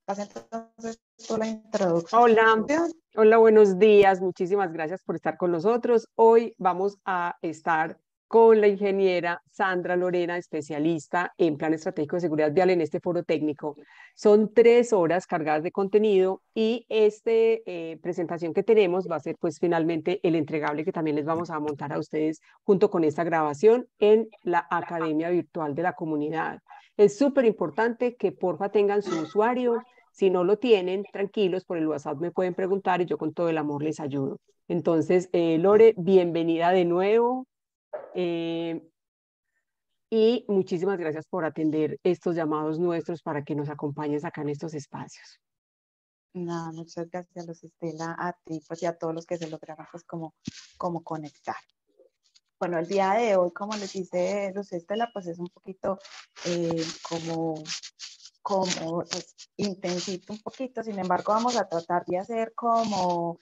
Haz entonces tú la introducción. Hola, hola, buenos días. Muchísimas gracias por estar con nosotros. Hoy vamos a estar con la ingeniera Sandra Lorena, especialista en Plan Estratégico de Seguridad Vial en este foro técnico. Son 3 horas cargadas de contenido y esta presentación que tenemos va a ser pues finalmente el entregable que también les vamos a montar a ustedes junto con esta grabación en la Academia Virtual de la Comunidad. Es súper importante que porfa tengan su usuario. Si no lo tienen, tranquilos, por el WhatsApp me pueden preguntar y yo con todo el amor les ayudo. Entonces, Lore, bienvenida de nuevo eh, y muchísimas gracias por atender estos llamados nuestros para que nos acompañes acá en estos espacios. No, muchas gracias, Luz Estela, a ti pues, y a todos los que se lograron pues, como conectar. Bueno, el día de hoy, como les dice Luz Estela, pues es un poquito como pues, intensito un poquito, sin embargo vamos a tratar de hacer como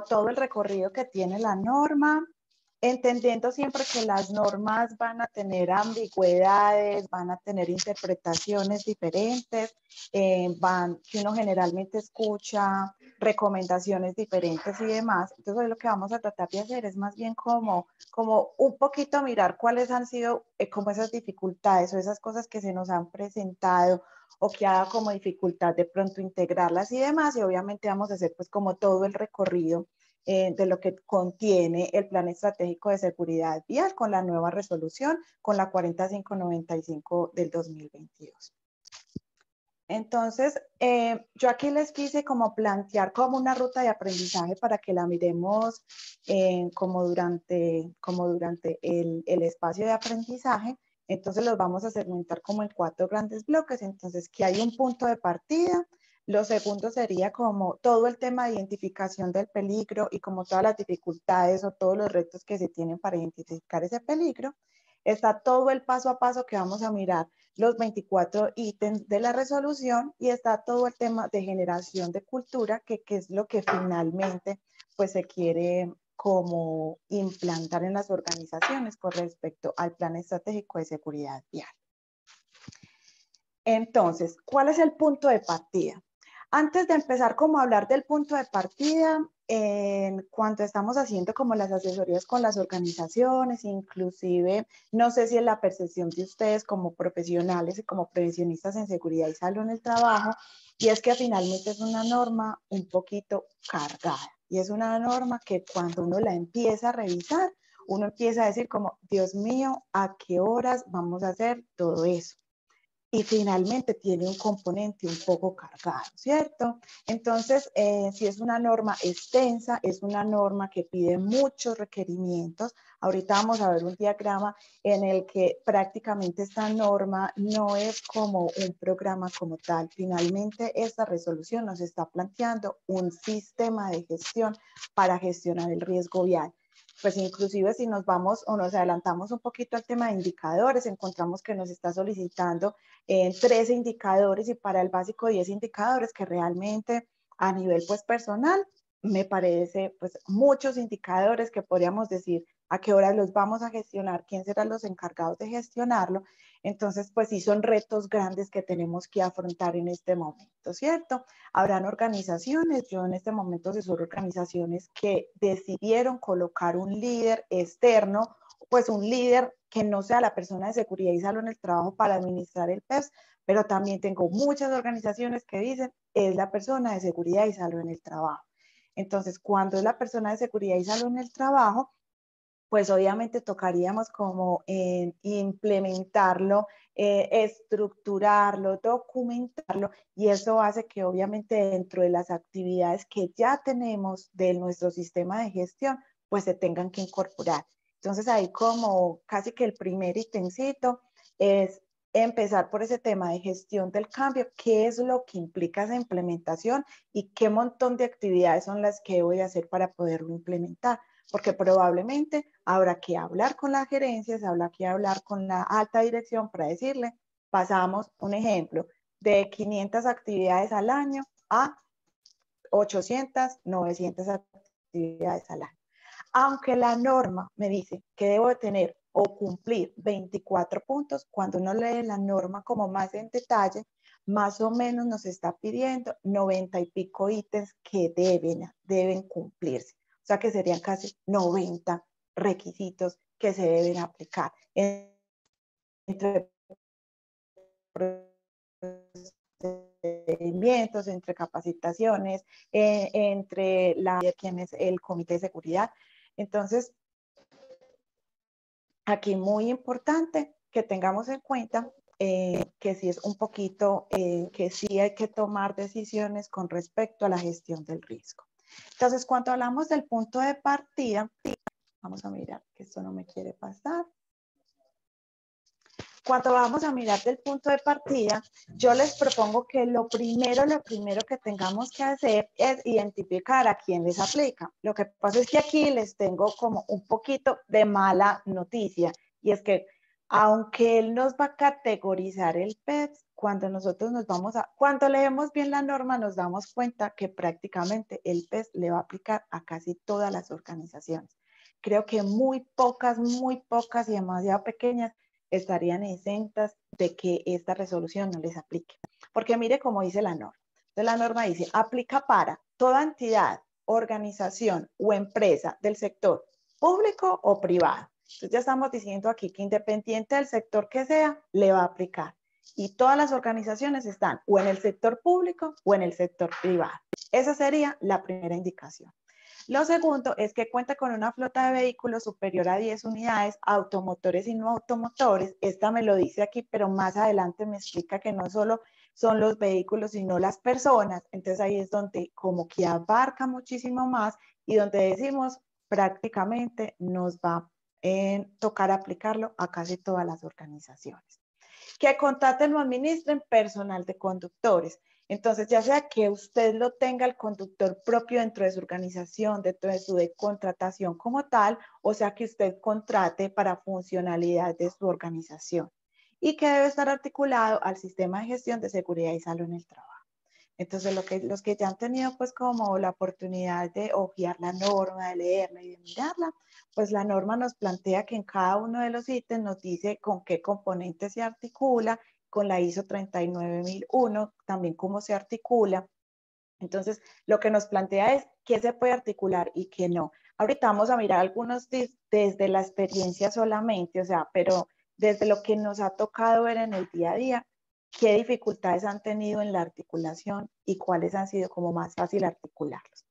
todo el recorrido que tiene la norma, entendiendo siempre que las normas van a tener ambigüedades, van a tener interpretaciones diferentes, que uno generalmente escucha recomendaciones diferentes y demás. Entonces hoy lo que vamos a tratar de hacer es más bien como un poquito mirar cuáles han sido como esas dificultades o esas cosas que se nos han presentado o que haga como dificultad de pronto integrarlas y demás, y obviamente vamos a hacer pues como todo el recorrido de lo que contiene el Plan Estratégico de Seguridad Vial con la nueva resolución, con la 4595 del 2022. Entonces, yo aquí les quise como plantear como una ruta de aprendizaje para que la miremos como durante el espacio de aprendizaje. Entonces, los vamos a segmentar como en 4 grandes bloques. Entonces, que hay un punto de partida. Lo segundo sería como todo el tema de identificación del peligro y como todas las dificultades o todos los retos que se tienen para identificar ese peligro. Está todo el paso a paso que vamos a mirar, los 24 ítems de la resolución, y está todo el tema de generación de cultura, que es lo que finalmente pues se quiere como implantar en las organizaciones con respecto al Plan Estratégico de Seguridad Vial. Entonces, ¿cuál es el punto de partida? Antes de empezar como a hablar del punto de partida, cuando estamos haciendo como las asesorías con las organizaciones, inclusive, no sé si es la percepción de ustedes como profesionales y como prevencionistas en seguridad y salud en el trabajo, y es que finalmente es una norma un poquito cargada, y es una norma que cuando uno la empieza a revisar, uno empieza a decir como, Dios mío, ¿a qué horas vamos a hacer todo eso? Y finalmente tiene un componente un poco cargado, ¿cierto? Entonces, si es una norma extensa, es una norma que pide muchos requerimientos. Ahorita vamos a ver un diagrama en el que prácticamente esta norma no es como un programa como tal. Finalmente, esta resolución nos está planteando un sistema de gestión para gestionar el riesgo vial. Pues inclusive si nos vamos o nos adelantamos un poquito al tema de indicadores, encontramos que nos está solicitando 13 indicadores y para el básico 10 indicadores, que realmente a nivel pues personal me parece pues muchos indicadores que podríamos decir a qué hora los vamos a gestionar, quién serán los encargados de gestionarlo. Entonces pues sí son retos grandes que tenemos que afrontar en este momento, ¿cierto? Habrán organizaciones, yo en este momento asesoro organizaciones que decidieron colocar un líder externo, pues un líder que no sea la persona de seguridad y salud en el trabajo para administrar el PEPS, pero también tengo muchas organizaciones que dicen es la persona de seguridad y salud en el trabajo. Entonces, cuando es la persona de seguridad y salud en el trabajo, pues obviamente tocaríamos como implementarlo, estructurarlo, documentarlo, y eso hace que obviamente dentro de las actividades que ya tenemos de nuestro sistema de gestión, pues se tengan que incorporar. Entonces ahí como casi que el primer ítemcito es empezar por ese tema de gestión del cambio, qué es lo que implica esa implementación y qué montón de actividades son las que voy a hacer para poderlo implementar, porque probablemente habrá que hablar con las gerencias, habrá que hablar con la alta dirección para decirle, pasamos un ejemplo de 500 actividades al año a 800, 900 actividades al año. Aunque la norma me dice que debo tener o cumplir 24 puntos, cuando uno lee la norma como más en detalle, más o menos nos está pidiendo 90 y pico ítems que deben cumplirse. O sea que serían casi 90 requisitos que se deben aplicar entre procedimientos, entre capacitaciones, entre quien es el comité de seguridad. Entonces, aquí muy importante que tengamos en cuenta que sí es un poquito, que sí hay que tomar decisiones con respecto a la gestión del riesgo. Entonces, cuando hablamos del punto de partida, vamos a mirar que esto no me quiere pasar. Cuando vamos a mirar del punto de partida, yo les propongo que lo primero que tengamos que hacer es identificar a quién les aplica. Lo que pasa es que aquí les tengo como un poquito de mala noticia, y es que aunque él nos va a categorizar el PEPS, cuando nosotros cuando leemos bien la norma, nos damos cuenta que prácticamente el PEPS le va a aplicar a casi todas las organizaciones. Creo que muy pocas y demasiado pequeñas estarían exentas de que esta resolución no les aplique. Porque mire cómo dice la norma. Entonces la norma dice, aplica para toda entidad, organización o empresa del sector público o privado. Entonces ya estamos diciendo aquí que independiente del sector que sea, le va a aplicar. Y todas las organizaciones están o en el sector público o en el sector privado. Esa sería la primera indicación. Lo segundo es que cuenta con una flota de vehículos superior a 10 unidades, automotores y no automotores. Esta me lo dice aquí, pero más adelante me explica que no solo son los vehículos, sino las personas. Entonces ahí es donde como que abarca muchísimo más y donde decimos prácticamente nos va a tocar aplicarlo a casi todas las organizaciones. Que contraten o administren personal de conductores. Entonces, ya sea que usted lo tenga el conductor propio dentro de su organización, dentro de su contratación como tal, o sea que usted contrate para funcionalidad de su organización y que debe estar articulado al sistema de gestión de seguridad y salud en el trabajo. Entonces, los que ya han tenido pues como la oportunidad de hojear la norma, de leerla y de mirarla, pues la norma nos plantea que en cada uno de los ítems nos dice con qué componente se articula, con la ISO 39001, también cómo se articula. Entonces, lo que nos plantea es qué se puede articular y qué no. Ahorita vamos a mirar algunos desde la experiencia solamente, o sea, pero desde lo que nos ha tocado ver en el día a día, qué dificultades han tenido en la articulación y cuáles han sido como más fácil articularlos.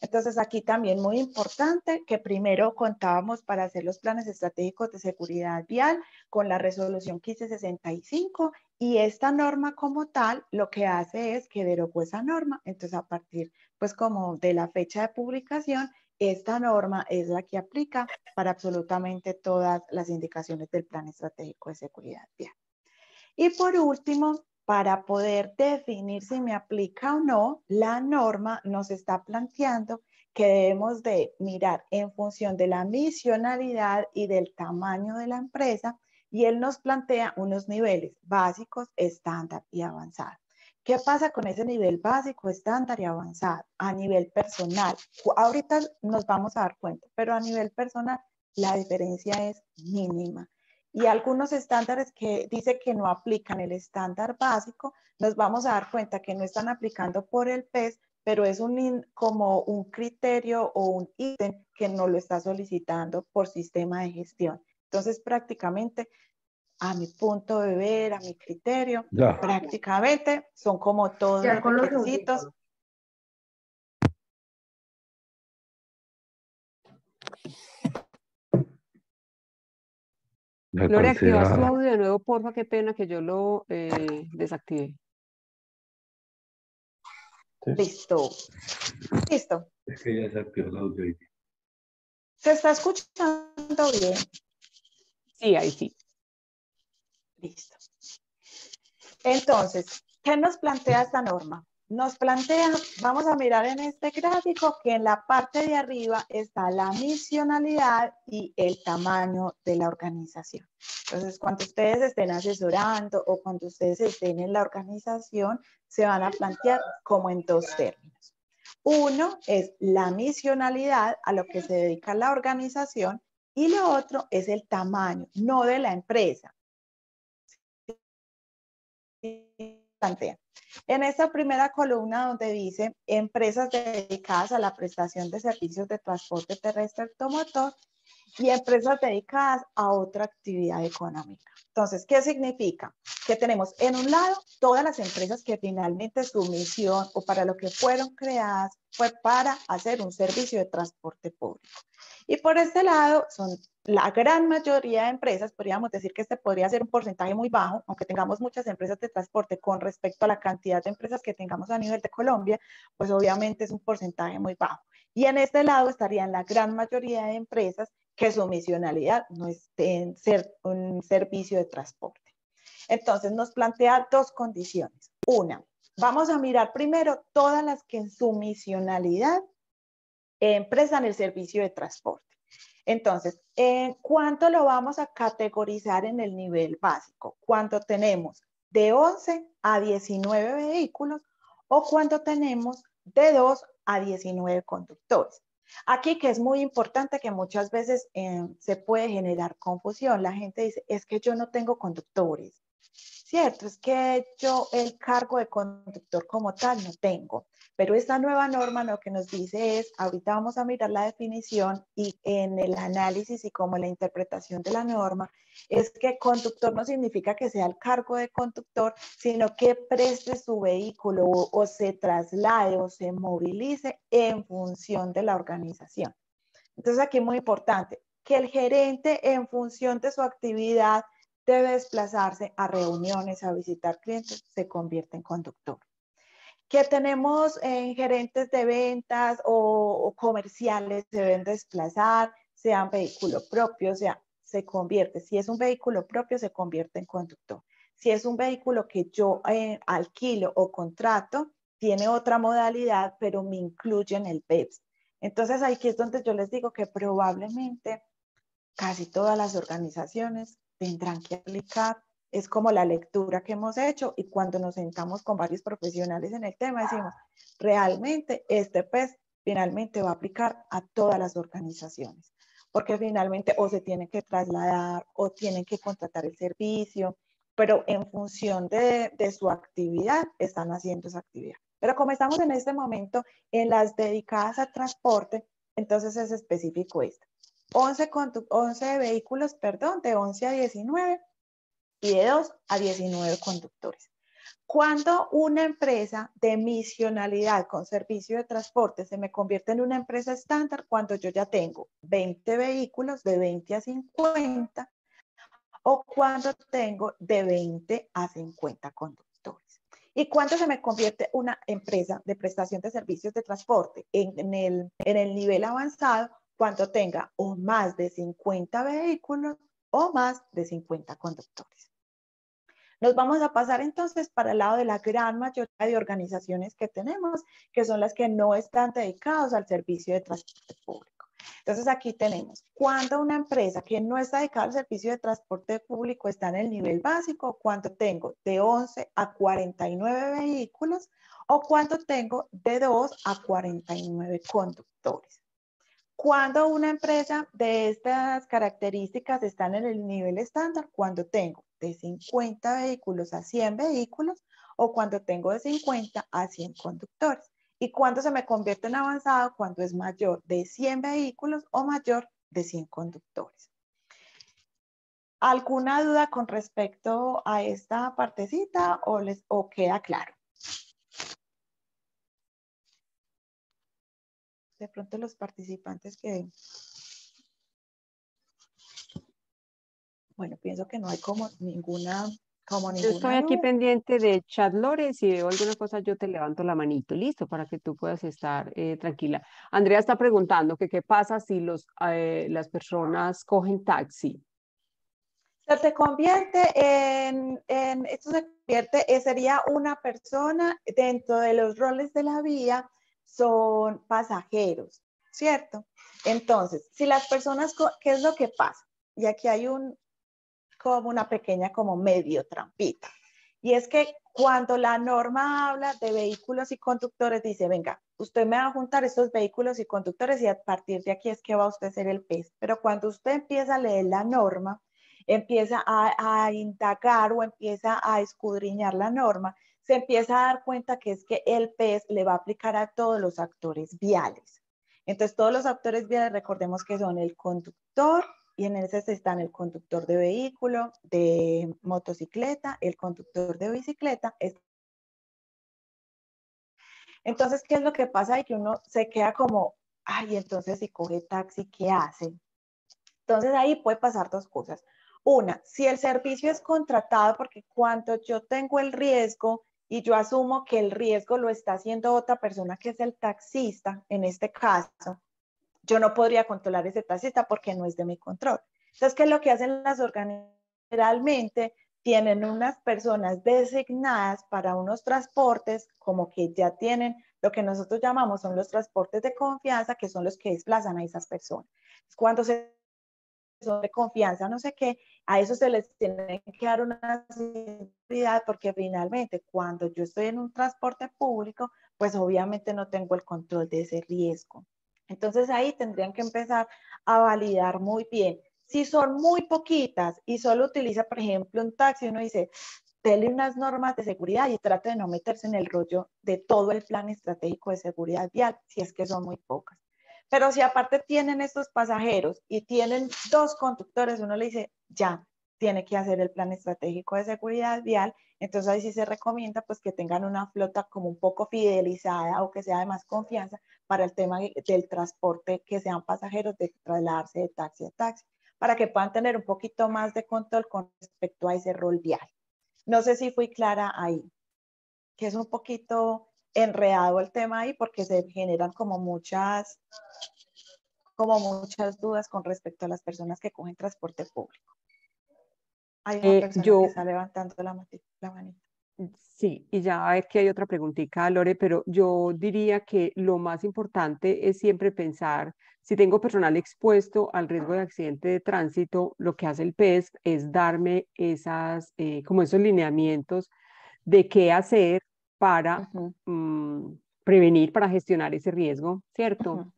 Entonces, aquí también muy importante que primero contábamos para hacer los planes estratégicos de seguridad vial con la resolución 1565 y esta norma como tal lo que hace es que derogó esa norma. Entonces, a partir pues como de la fecha de publicación, esta norma es la que aplica para absolutamente todas las indicaciones del plan estratégico de seguridad vial. Y por último, para poder definir si me aplica o no, la norma nos está planteando que debemos de mirar en función de la misionalidad y del tamaño de la empresa, y él nos plantea unos niveles básicos, estándar y avanzado. ¿Qué pasa con ese nivel básico, estándar y avanzado? A nivel personal, ahorita nos vamos a dar cuenta, pero a nivel personal la diferencia es mínima. Y algunos estándares que dice que no aplican el estándar básico, nos vamos a dar cuenta que no están aplicando por el PES, pero es como un criterio o un ítem que no lo está solicitando por sistema de gestión. Entonces, prácticamente, a mi punto de ver, a mi criterio, Ya. prácticamente son como todos Ya los con los requisitos. audífonos. Me Lore, activas tu parecerá. audio de nuevo, porfa, qué pena que yo lo desactivé. Sí, Listo. Listo. es que ya se activó el audio. ¿Se está escuchando bien? Sí, ahí sí. Listo. Entonces, ¿qué nos plantea esta norma? Nos plantea, vamos a mirar en este gráfico que en la parte de arriba está la misionalidad y el tamaño de la organización. Entonces, cuando ustedes estén asesorando o cuando ustedes estén en la organización, se van a plantear como en dos términos. Uno es la misionalidad, a lo que se dedica la organización, y lo otro es el tamaño, no de la empresa, plantean? En esta primera columna donde dice empresas dedicadas a la prestación de servicios de transporte terrestre automotor y empresas dedicadas a otra actividad económica. Entonces, ¿qué significa? Que tenemos en un lado todas las empresas que finalmente su misión o para lo que fueron creadas fue para hacer un servicio de transporte público. Y por este lado son la gran mayoría de empresas, podríamos decir que este podría ser un porcentaje muy bajo, aunque tengamos muchas empresas de transporte con respecto a la cantidad de empresas que tengamos a nivel de Colombia, pues obviamente es un porcentaje muy bajo. Y en este lado estarían la gran mayoría de empresas que su misionalidad no esté en ser un servicio de transporte. Entonces nos plantea dos condiciones. Una, vamos a mirar primero todas las que en su misionalidad prestan el servicio de transporte. Entonces, ¿cuánto lo vamos a categorizar en el nivel básico? ¿Cuánto tenemos de 11 a 19 vehículos o cuánto tenemos de 2 a 19 conductores? Aquí que es muy importante que muchas veces se puede generar confusión. La gente dice, es que yo no tengo conductores. Cierto, es que yo el cargo de conductor como tal no tengo, pero esta nueva norma lo que nos dice es, ahorita vamos a mirar la definición y en el análisis y como la interpretación de la norma, es que conductor no significa que sea el cargo de conductor, sino que preste su vehículo o se traslade o se movilice en función de la organización. Entonces aquí es muy importante que el gerente en función de su actividad debe desplazarse a reuniones, a visitar clientes, se convierte en conductor. Que tenemos gerentes de ventas o comerciales, se deben desplazar, sean vehículo propio, o sea, se convierte. Si es un vehículo propio, se convierte en conductor. Si es un vehículo que yo alquilo o contrato, tiene otra modalidad, pero me incluye en el PEPS. Entonces, aquí es donde yo les digo que probablemente casi todas las organizaciones tendrán que aplicar. Es como la lectura que hemos hecho y cuando nos sentamos con varios profesionales en el tema decimos, realmente este PES finalmente va a aplicar a todas las organizaciones, porque finalmente o se tienen que trasladar o tienen que contratar el servicio, pero en función de su actividad están haciendo esa actividad. Pero como estamos en este momento en las dedicadas a transporte, entonces es específico esto. 11 vehículos, perdón, de 11 a 19 y de 2 a 19 conductores. Cuando una empresa de misionalidad con servicio de transporte se me convierte en una empresa estándar, cuando yo ya tengo 20 vehículos de 20 a 50 o cuando tengo de 20 a 50 conductores. ¿Y cuándo se me convierte una empresa de prestación de servicios de transporte en el nivel avanzado? Cuando tenga o más de 50 vehículos o más de 50 conductores. Nos vamos a pasar entonces para el lado de la gran mayoría de organizaciones que tenemos, que son las que no están dedicadas al servicio de transporte público. Entonces aquí tenemos, cuando una empresa que no está dedicada al servicio de transporte público está en el nivel básico, cuando tengo de 11 a 49 vehículos o cuando tengo de 2 a 49 conductores. Cuando una empresa de estas características está en el nivel estándar, cuando tengo de 50 vehículos a 100 vehículos o cuando tengo de 50 a 100 conductores. Y cuando se me convierte en avanzado, cuando es mayor de 100 vehículos o mayor de 100 conductores. ¿Alguna duda con respecto a esta partecita o queda claro? De pronto los participantes que... Bueno, pienso que no hay como ninguna Yo estoy aquí duda. pendiente de chat, Lore. Si veo alguna cosa, yo te levanto la manito. Listo, para que tú puedas estar tranquila. Andrea está preguntando que qué pasa si las personas cogen taxi. Se convierte esto se convierte, sería una persona dentro de los roles de la vía, son pasajeros, ¿cierto? Entonces, si las personas, ¿qué es lo que pasa? Y aquí hay como una pequeña como medio trampita. Y es que cuando la norma habla de vehículos y conductores, dice, venga, usted me va a juntar estos vehículos y conductores y a partir de aquí es que va usted a ser el PES. Pero cuando usted empieza a leer la norma, empieza a indagar o empieza a escudriñar la norma, se empieza a dar cuenta que es que el PES le va a aplicar a todos los actores viales. Entonces, todos los actores viales, recordemos que son el conductor, y en ese están el conductor de vehículo, de motocicleta, el conductor de bicicleta. Entonces, ¿qué es lo que pasa? Y que uno se queda como, ay, entonces si coge taxi, ¿qué hace? Entonces ahí puede pasar dos cosas. Una, si el servicio es contratado, porque cuando yo tengo el riesgo y yo asumo que el riesgo lo está haciendo otra persona que es el taxista, en este caso, yo no podría controlar ese taxista porque no es de mi control. Entonces, ¿qué es lo que hacen las organizaciones? Generalmente tienen unas personas designadas para unos transportes, como que ya tienen lo que nosotros llamamos son los transportes de confianza, que son los que desplazan a esas personas. Cuando se son de confianza, no sé qué, a eso se les tiene que dar una seguridad porque finalmente cuando yo estoy en un transporte público, pues obviamente no tengo el control de ese riesgo. Entonces ahí tendrían que empezar a validar muy bien. Si son muy poquitas y solo utiliza, por ejemplo, un taxi, uno dice, dele unas normas de seguridad y trate de no meterse en el rollo de todo el plan estratégico de seguridad vial, si es que son muy pocas. Pero si aparte tienen estos pasajeros y tienen dos conductores, uno le dice, ya, tiene que hacer el plan estratégico de seguridad vial, entonces ahí sí se recomienda pues que tengan una flota como un poco fidelizada o que sea de más confianza para el tema del transporte, que sean pasajeros de trasladarse de taxi a taxi, para que puedan tener un poquito más de control con respecto a ese rol vial. No sé si fui clara ahí, que es un poquito enredado el tema ahí porque se generan como muchas dudas con respecto a las personas que cogen transporte público. Hay una persona que Yo, está levantando la manita. sí, y ya aquí hay otra preguntita, Lore, pero yo diría que lo más importante es siempre pensar, si tengo personal expuesto al riesgo de accidente de tránsito, lo que hace el PES es darme como esos lineamientos de qué hacer para Ujú, mm, prevenir, para gestionar ese riesgo, ¿cierto? ujú,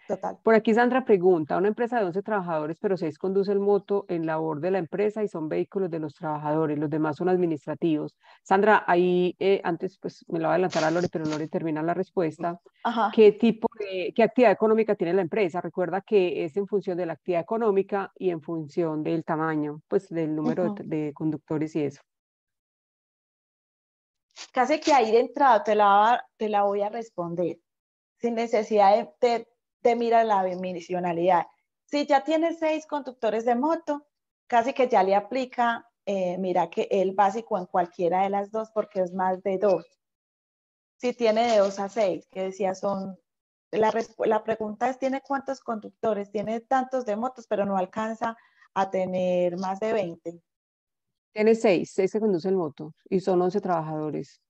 total. Por aquí Sandra pregunta, una empresa de 11 trabajadores, pero 6 conducen moto en labor de la empresa y son vehículos de los trabajadores, los demás son administrativos. Sandra, ahí antes pues me lo va a adelantar a Lore, pero Lore termina la respuesta. Ajá. ¿Qué actividad económica tiene la empresa? Recuerda que es en función de la actividad económica y en función del tamaño, pues del número Ujú. de conductores y eso. Casi que ahí de entrada te la voy a responder sin necesidad de mirar la dimensionalidad. Si ya tienes 6 conductores de moto, casi que ya le aplica, mira que el básico en cualquiera de las dos porque es más de 2. Si tiene de 2 a 6, que decía son, la pregunta es, ¿tiene cuántos conductores? Tiene tantos de motos, pero no alcanza a tener más de 20. Tiene 6 que conducen moto y son 11 trabajadores.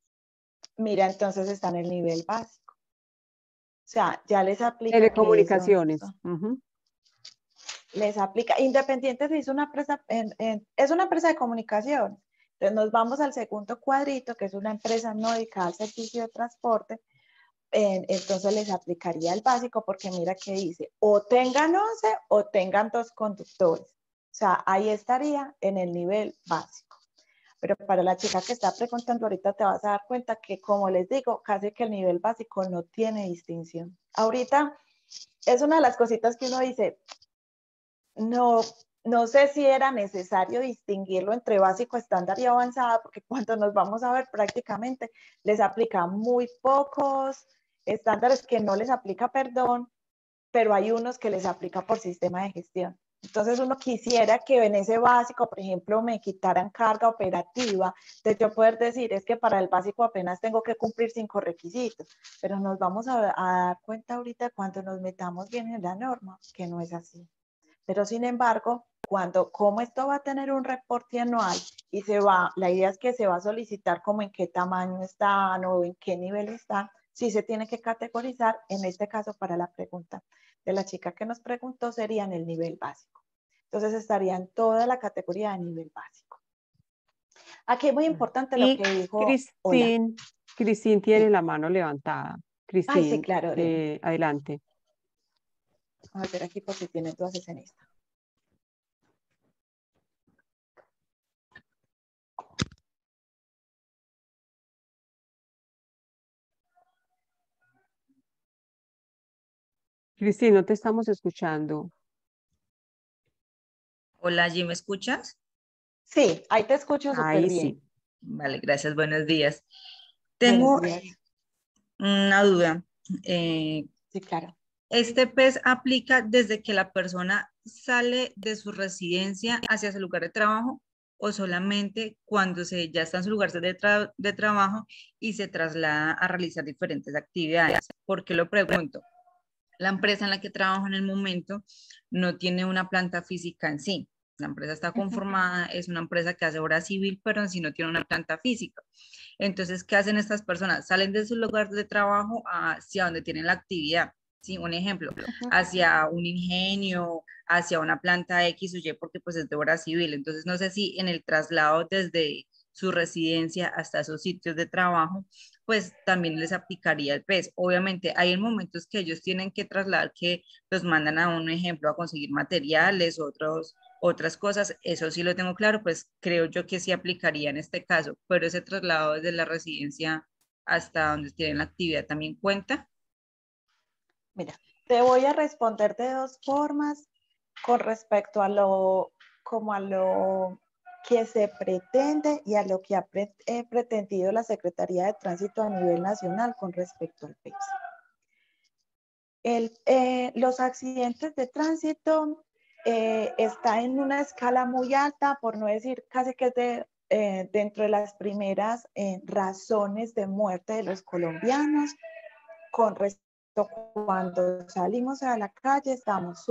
Mira, entonces está en el nivel básico. O sea, ya les aplica que son, Telecomunicaciones. Ujú. les aplica, independiente si es una empresa, es una empresa de comunicación. Entonces nos vamos al segundo cuadrito, que es una empresa no dedicada al servicio de transporte, entonces les aplicaría el básico porque mira que dice, o tengan 11 o tengan 2 conductores. O sea, ahí estaría en el nivel básico. Pero para la chica que está preguntando ahorita te vas a dar cuenta que, como les digo, casi que el nivel básico no tiene distinción. Ahorita es una de las cositas que uno dice, no, no sé si era necesario distinguirlo entre básico, estándar y avanzada, porque cuando nos vamos a ver prácticamente les aplica muy pocos estándares que no les aplica, perdón, pero hay unos que les aplica por sistema de gestión. Entonces uno quisiera que en ese básico, por ejemplo, me quitaran carga operativa, de yo poder decir, es que para el básico apenas tengo que cumplir 5 requisitos, pero nos vamos a dar cuenta ahorita cuando nos metamos bien en la norma, que no es así. Pero sin embargo, como esto va a tener un reporte anual y la idea es que se va a solicitar como en qué tamaño están o en qué nivel están, sí se tiene que categorizar, en este caso para la pregunta de la chica que nos preguntó sería en el nivel básico. Entonces estaría en toda la categoría de nivel básico. Aquí es muy importante lo Y que dijo, hola, Cristín tiene sí. la mano levantada. Ay, sí, Cristín, claro, Lorena. adelante. Vamos a ver aquí por si tienes dudas en esta. Cristina, no te estamos escuchando. Hola, ¿Jim, me escuchas? Sí, ahí te escucho súper Ahí bien. sí. Vale, gracias, buenos días. Buenos Tengo días. una duda. Eh, Sí, claro. ¿Este PES aplica desde que la persona sale de su residencia hacia su lugar de trabajo o solamente cuando ya está en su lugar de trabajo y se traslada a realizar diferentes actividades? ¿Por qué lo pregunto? La empresa en la que trabajo en el momento no tiene una planta física en sí. La empresa está conformada, es una empresa que hace obra civil, pero en sí no tiene una planta física. Entonces, ¿qué hacen estas personas? Salen de su lugar de trabajo hacia donde tienen la actividad. Sí, un ejemplo, hacia un ingenio, hacia una planta X o Y, porque pues es de obra civil. Entonces, no sé si en el traslado desde su residencia hasta esos sitios de trabajo, pues también les aplicaría el PES. Obviamente, hay momentos que ellos tienen que trasladar, que los mandan a un ejemplo a conseguir materiales, otras cosas, eso sí lo tengo claro, pues creo yo que sí aplicaría en este caso, pero ese traslado desde la residencia hasta donde tienen la actividad también cuenta. Mira, te voy a responder de dos formas con respecto a como a lo que se pretende y a lo que ha pretendido la Secretaría de Tránsito a nivel nacional con respecto al PEX. Los accidentes de tránsito está en una escala muy alta, por no decir casi que es dentro de las primeras razones de muerte de los colombianos. Con respecto cuando salimos a la calle, estamos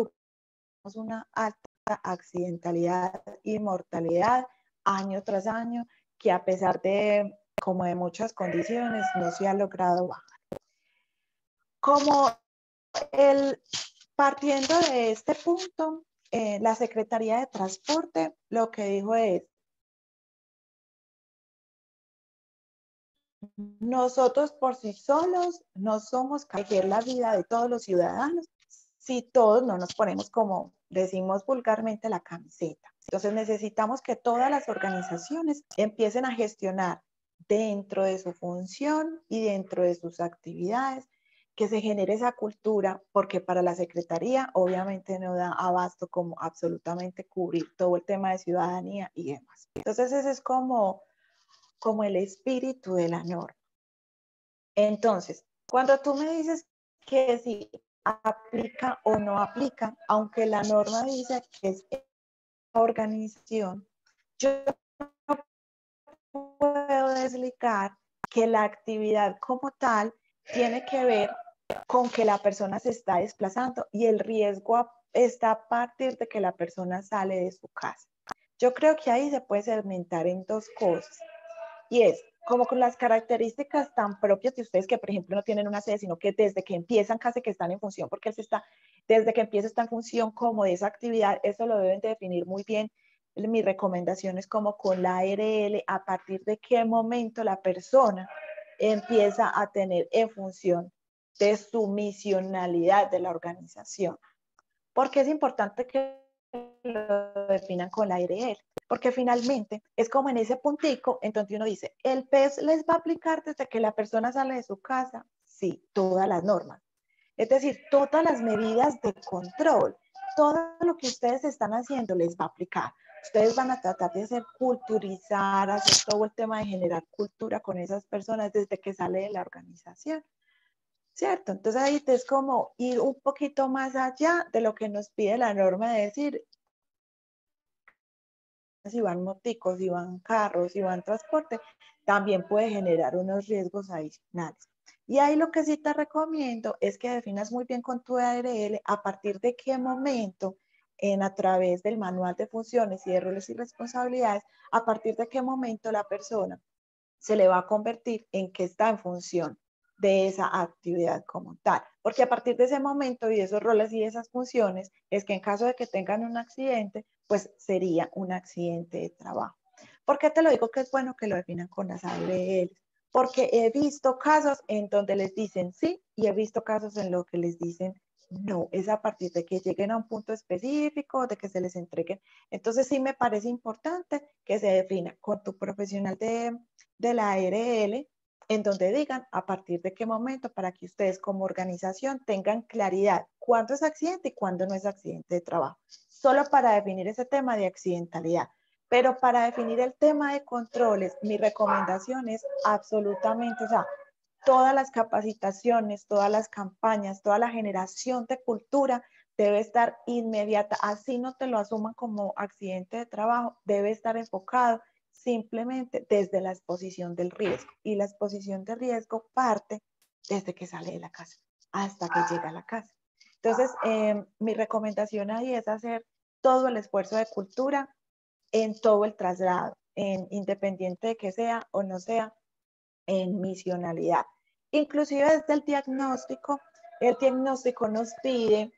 una alta accidentalidad y mortalidad año tras año, que a pesar de como de muchas condiciones no se ha logrado bajar. Como partiendo de este punto, la Secretaría de Transporte lo que dijo es: nosotros por sí solos no somos proteger la vida de todos los ciudadanos si todos no nos ponemos, como decimos vulgarmente, la camiseta. Entonces necesitamos que todas las organizaciones empiecen a gestionar dentro de su función y dentro de sus actividades, que se genere esa cultura, porque para la Secretaría obviamente no da abasto como absolutamente cubrir todo el tema de ciudadanía y demás. Entonces ese es como el espíritu de la norma. Entonces, cuando tú me dices que si aplica o no aplica, aunque la norma dice que es organización, yo no puedo desligar que la actividad como tal tiene que ver con que la persona se está desplazando y el riesgo está a partir de que la persona sale de su casa. Yo creo que ahí se puede segmentar en dos cosas. Y es como con las características tan propias de ustedes, que por ejemplo no tienen una sede, sino que desde que empiezan casi que están en función, porque desde que empieza está en función como de esa actividad. Eso lo deben de definir muy bien. Mi recomendación es como con la ARL, a partir de qué momento la persona empieza a tener en función de su misionalidad de la organización. Porque es importante que lo definan con la ARL, porque finalmente es como en ese puntico en donde uno dice: ¿el PES les va a aplicar desde que la persona sale de su casa? Sí, todas las normas. Es decir, todas las medidas de control, todo lo que ustedes están haciendo les va a aplicar. Ustedes van a tratar de hacer culturizar, hacer todo el tema de generar cultura con esas personas desde que sale de la organización. ¿Cierto? Entonces ahí es como ir un poquito más allá de lo que nos pide la norma de decir si van moticos, si van carros, si van transporte, también puede generar unos riesgos adicionales. Y ahí lo que sí te recomiendo es que definas muy bien con tu ARL a partir de qué momento, a través del manual de funciones y de roles y responsabilidades, a partir de qué momento la persona se le va a convertir en que está en función de esa actividad como tal. Porque a partir de ese momento y de esos roles y de esas funciones, es que en caso de que tengan un accidente, pues sería un accidente de trabajo. ¿Por qué te lo digo que es bueno que lo definan con las ARL? Porque he visto casos en donde les dicen sí y he visto casos en los que les dicen no. Es a partir de que lleguen a un punto específico, de que se les entreguen. Entonces sí me parece importante que se defina con tu profesional de la ARL en donde digan a partir de qué momento, para que ustedes como organización tengan claridad cuándo es accidente y cuándo no es accidente de trabajo. Solo para definir ese tema de accidentalidad. Pero para definir el tema de controles, mi recomendación es absolutamente, o sea, todas las capacitaciones, todas las campañas, toda la generación de cultura debe estar inmediata. Así no te lo asuman como accidente de trabajo, debe estar enfocado simplemente desde la exposición del riesgo. Y la exposición de riesgo parte desde que sale de la casa hasta que llega a la casa. Entonces, mi recomendación ahí es hacer todo el esfuerzo de cultura en todo el traslado, independiente de que sea o no sea, en misionalidad. Inclusive desde el diagnóstico nos pide,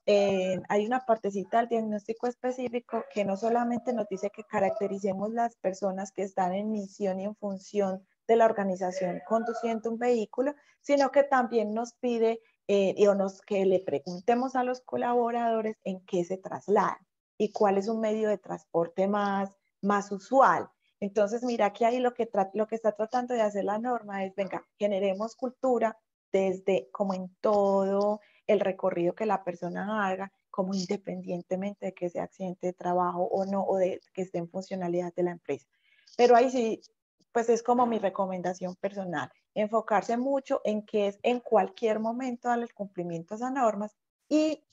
hay una partecita del diagnóstico específico que no solamente nos dice que caractericemos las personas que están en misión y en función de la organización conduciendo un vehículo, sino que también nos pide que le preguntemos a los colaboradores en qué se trasladan y cuál es un medio de transporte más usual. Entonces, mira que ahí lo que está tratando de hacer la norma es, venga, generemos cultura desde como en todo el recorrido que la persona haga, como independientemente de que sea accidente de trabajo o no, o de que esté en funcionalidad de la empresa. Pero ahí sí, pues es como mi recomendación personal, enfocarse mucho en que es en cualquier momento darle el cumplimiento a esas normas y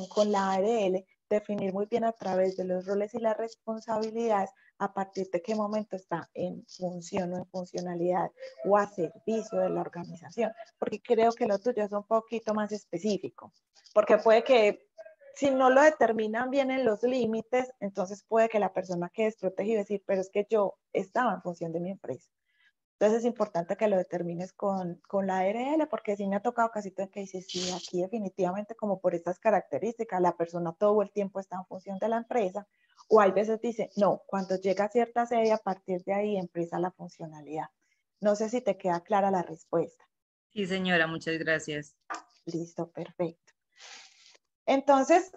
con la ARL definir muy bien a través de los roles y las responsabilidades a partir de qué momento está en función o en funcionalidad o a servicio de la organización, porque creo que lo tuyo es un poquito más específico, porque puede que si no lo determinan bien en los límites, entonces puede que la persona quede desprotegida y decir, pero es que yo estaba en función de mi empresa. Entonces es importante que lo determines con la ARL, porque sí me ha tocado casi que dice, sí, aquí definitivamente como por estas características, la persona todo el tiempo está en función de la empresa, o hay veces dice, no, cuando llega a cierta sede, a partir de ahí empieza la funcionalidad. No sé si te queda clara la respuesta. Sí, señora, muchas gracias. Listo, perfecto. Entonces,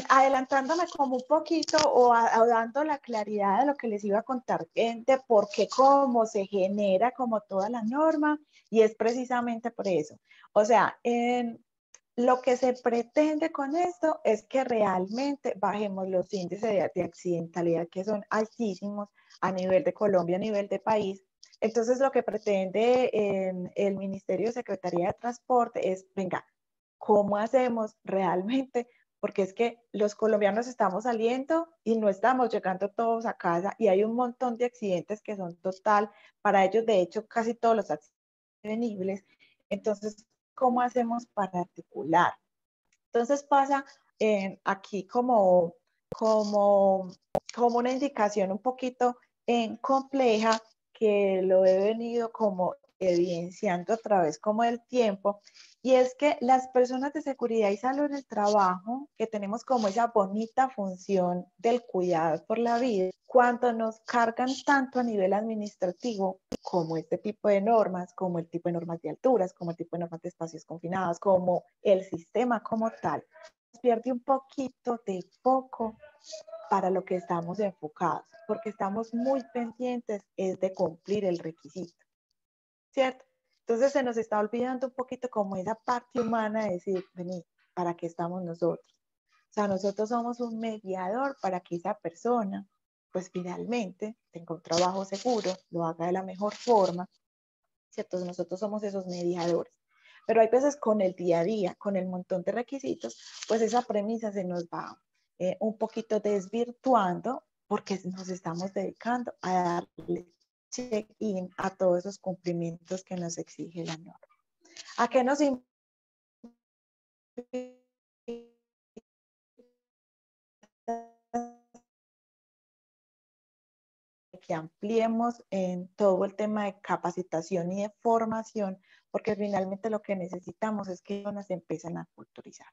adelantándome como un poquito o dando la claridad de lo que les iba a contar de por qué, cómo se genera como toda la norma, y es precisamente por eso. O sea, lo que se pretende con esto es que realmente bajemos los índices de accidentalidad que son altísimos a nivel de Colombia, a nivel de país. Entonces, lo que pretende el Ministerio de Secretaría de Transporte es, venga, ¿cómo hacemos realmente? Porque es que los colombianos estamos saliendo y no estamos llegando todos a casa y hay un montón de accidentes que son total, para ellos de hecho casi todos los accidentes prevenibles. Entonces, ¿cómo hacemos para articular? Entonces pasa aquí como una indicación un poquito compleja que lo he venido como evidenciando a través como del tiempo, y es que las personas de seguridad y salud en el trabajo, que tenemos como esa bonita función del cuidado por la vida, cuando nos cargan tanto a nivel administrativo, como este tipo de normas, como el tipo de normas de alturas, como el tipo de normas de espacios confinados, como el sistema como tal, pierde un poquito de foco para lo que estamos enfocados, porque estamos muy pendientes es de cumplir el requisito, ¿cierto? Entonces se nos está olvidando un poquito como esa parte humana de decir, vení, ¿para qué estamos nosotros? O sea, nosotros somos un mediador para que esa persona, pues finalmente tenga un trabajo seguro, lo haga de la mejor forma, ¿cierto? Nosotros somos esos mediadores. Pero hay veces con el día a día, con el montón de requisitos, pues esa premisa se nos va un poquito desvirtuando porque nos estamos dedicando a darle check-in a todos esos cumplimientos que nos exige la norma. ¿A qué nos invita? Que ampliemos en todo el tema de capacitación y de formación, porque finalmente lo que necesitamos es que nos empiecen a culturizar.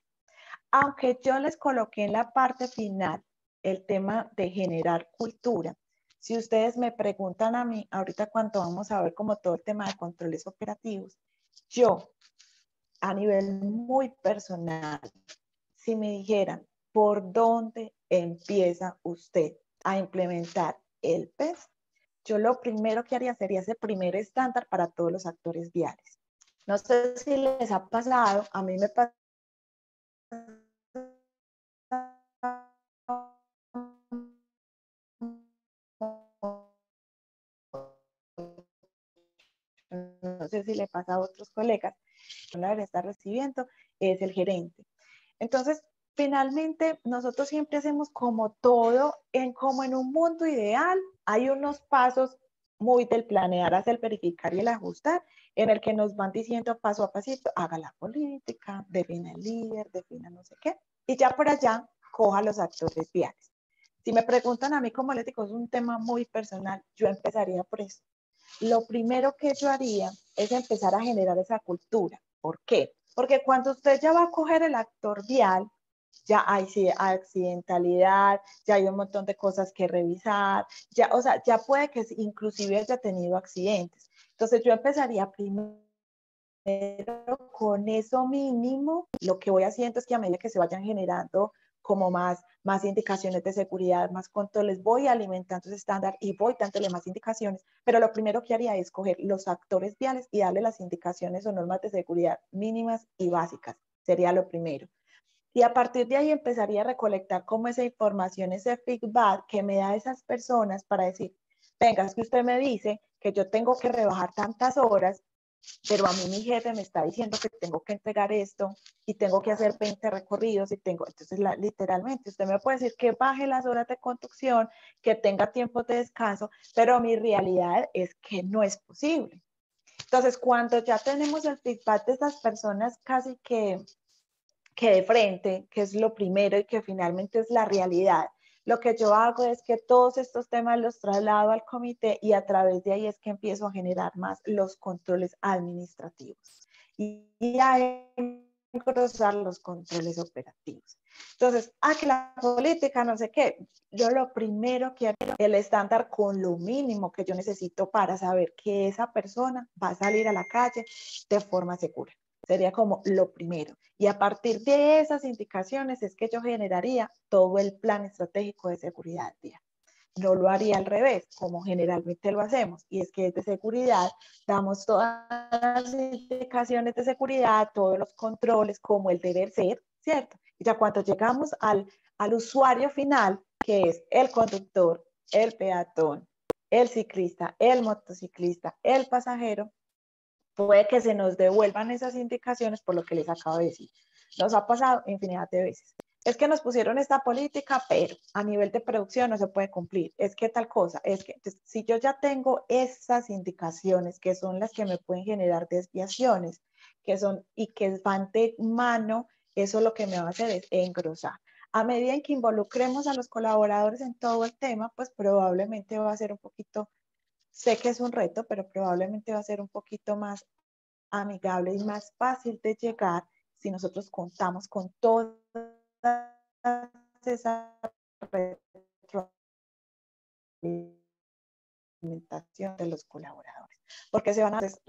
Aunque yo les coloqué en la parte final el tema de generar cultura, si ustedes me preguntan a mí, ahorita cuando vamos a ver como todo el tema de controles operativos, yo a nivel muy personal, si me dijeran, ¿por dónde empieza usted a implementar el PES? yo lo primero que haría sería ese primer estándar para todos los actores viales. No sé si les ha pasado, a mí me pasa no sé si le pasa a otros colegas, la que está recibiendo es el gerente. Entonces, finalmente, nosotros siempre hacemos como todo, como en un mundo ideal, hay unos pasos muy del planear, hacer el verificar y el ajustar, en el que nos van diciendo paso a pasito, haga la política, defina el líder, defina no sé qué, y ya por allá coja los actores viales. Si me preguntan a mí como les digo, es un tema muy personal, yo empezaría por eso. Lo primero que yo haría es empezar a generar esa cultura. ¿Por qué? Porque cuando usted ya va a coger el actor vial, ya hay accidentalidad, ya hay un montón de cosas que revisar, ya, o sea, ya puede que inclusive haya tenido accidentes. Entonces yo empezaría primero con eso mínimo. Lo que voy haciendo es que a medida que se vayan generando como más indicaciones de seguridad, más controles, voy alimentando ese estándar y voy dándole más indicaciones, pero lo primero que haría es coger los actores viales y darle las indicaciones o normas de seguridad mínimas y básicas, sería lo primero. Y a partir de ahí empezaría a recolectar como esa información, ese feedback que me da esas personas para decir, venga, es que usted me dice que yo tengo que rebajar tantas horas, pero a mí mi jefe me está diciendo que tengo que entregar esto y tengo que hacer 20 recorridos y tengo, entonces literalmente usted me puede decir que baje las horas de conducción, que tenga tiempo de descanso, pero mi realidad es que no es posible. Entonces, cuando ya tenemos el feedback de esas personas casi que de frente, que es lo primero y que finalmente es la realidad, lo que yo hago es que todos estos temas los traslado al comité y a través de ahí es que empiezo a generar más los controles administrativos y a engrosar los controles operativos. Entonces, que la política, no sé qué, yo lo primero que hago el estándar con lo mínimo que yo necesito para saber que esa persona va a salir a la calle de forma segura. Sería como lo primero. Y a partir de esas indicaciones es que yo generaría todo el plan estratégico de seguridad vial. No lo haría al revés, como generalmente lo hacemos, y es que desde seguridad damos todas las indicaciones de seguridad, todos los controles, como el deber ser, ¿cierto? Y ya cuando llegamos al usuario final, que es el conductor, el peatón, el ciclista, el motociclista, el pasajero, puede que se nos devuelvan esas indicaciones por lo que les acabo de decir. Nos ha pasado infinidad de veces. Es que nos pusieron esta política, pero a nivel de producción no se puede cumplir. Es que tal cosa, es que entonces, si yo ya tengo esas indicaciones que son las que me pueden generar desviaciones, que son y que van de mano, eso lo que me va a hacer es engrosar. A medida en que involucremos a los colaboradores en todo el tema, pues probablemente va a ser un poquito, sé que es un reto, pero probablemente va a ser un poquito más amigable y más fácil de llegar si nosotros contamos con todas esas retroalimentación de los colaboradores. Porque se van a hacer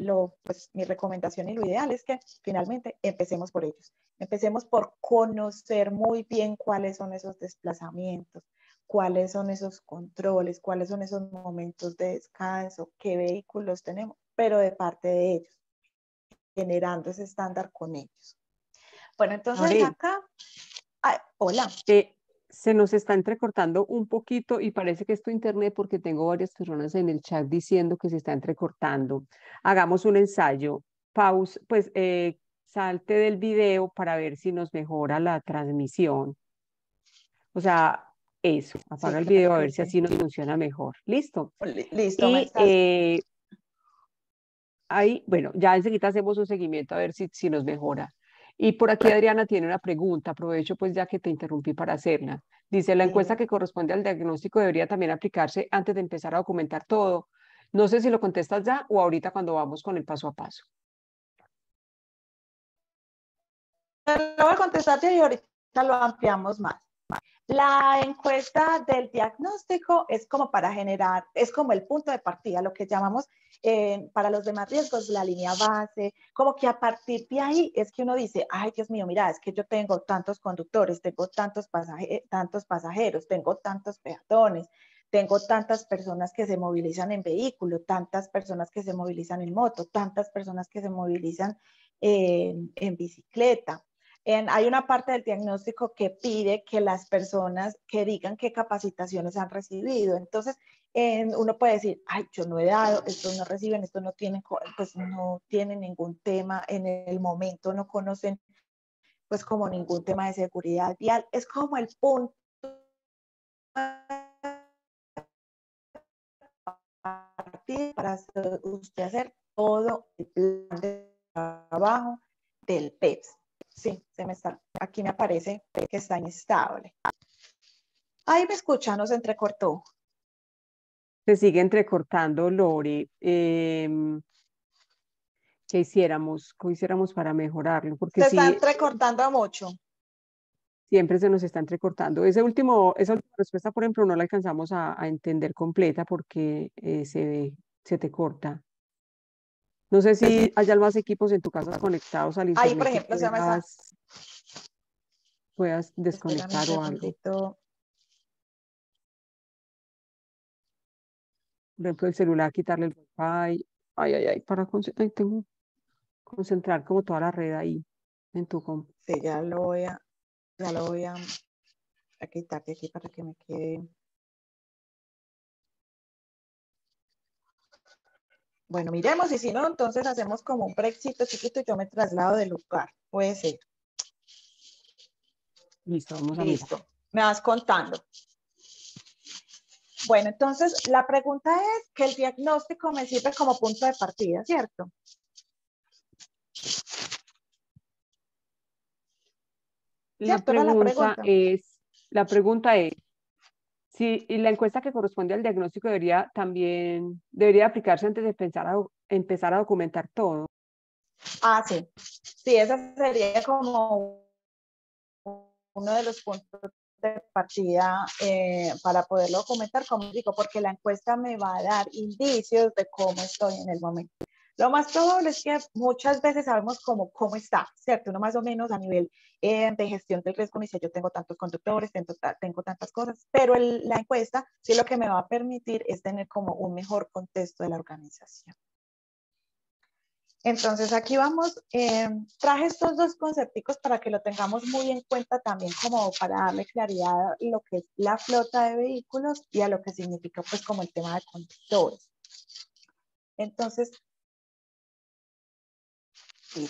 pues mi recomendación y lo ideal es que finalmente empecemos por ellos. Empecemos por conocer muy bien cuáles son esos desplazamientos, cuáles son esos controles, cuáles son esos momentos de descanso, qué vehículos tenemos, pero de parte de ellos, generando ese estándar con ellos. Bueno, entonces Lore, acá, hola. Se nos está entrecortando un poquito y parece que es tu internet porque tengo varias personas en el chat diciendo que se está entrecortando. Hagamos un ensayo. Pausa, pues salte del video para ver si nos mejora la transmisión. O sea, eso, Sí, apaga el video claro a que ver si sí. así nos funciona mejor. ¿Listo? Listo, me Y estás. ahí, bueno, ya enseguida hacemos un seguimiento a ver si nos mejora. Y por aquí Adriana tiene una pregunta, aprovecho pues ya que te interrumpí para hacerla. Dice, la encuesta Dime. que corresponde al diagnóstico debería también aplicarse antes de empezar a documentar todo. No sé si lo contestas ya o ahorita cuando vamos con el paso a paso. Lo voy a contestar y ahorita lo ampliamos más. La encuesta del diagnóstico es como para generar, es como el punto de partida, lo que llamamos para los demás riesgos, la línea base, como que a partir de ahí es que uno dice, ay Dios mío, mira, es que yo tengo tantos conductores, tengo tantos pasajeros, tengo tantos peatones, tengo tantas personas que se movilizan en vehículo, tantas personas que se movilizan en moto, tantas personas que se movilizan en bicicleta. Hay una parte del diagnóstico que pide que las personas que digan qué capacitaciones han recibido. Entonces, uno puede decir, ay, yo no he dado, estos no reciben, estos no tienen, pues no tienen ningún tema en el momento, no conocen pues como ningún tema de seguridad vial. Es como el punto para usted hacer todo el plan de trabajo del PEPS. Sí, aquí me aparece que está inestable. Ahí me escuchan, nos entrecortó. Se sigue entrecortando, Lore. ¿Qué hiciéramos? ¿Qué hiciéramos para mejorarlo? Porque Se está sí, entrecortando mucho. siempre se nos está entrecortando. esa última respuesta, por ejemplo, no la alcanzamos a entender completa porque se te corta. No sé si hay más equipos en tu casa conectados al Ahí, por internet que ejemplo, se me está... puedas Espérame un desconectar o algo. segundito. Por ejemplo, el celular, quitarle el wifi. Para tengo concentrar como toda la red ahí en tu compu. Sí, ya lo voy a quitar de aquí para que me quede. Bueno, miremos y si no, entonces hacemos como un brexito chiquito y yo me traslado de lugar. Puede ser. Listo, vamos a mirar. Listo. Me vas contando. Bueno, entonces la pregunta es que el diagnóstico me sirve como punto de partida, ¿cierto? La pregunta es, si la encuesta que corresponde al diagnóstico debería aplicarse antes de empezar a documentar todo. Ah, sí. Sí, esa sería como uno de los puntos de partida para poderlo documentar, como digo, porque la encuesta me va a dar indicios de cómo estoy en el momento. Lo más probable es que muchas veces sabemos cómo está, ¿cierto? Uno más o menos a nivel de gestión del riesgo me dice, yo tengo tantos conductores, tengo tantas cosas, pero la encuesta sí lo que me va a permitir es tener como un mejor contexto de la organización. Entonces aquí vamos, traje estos dos conceptos para que lo tengamos muy en cuenta también como para darle claridad a lo que es la flota de vehículos y a lo que significa pues como el tema de conductores. Entonces, sí,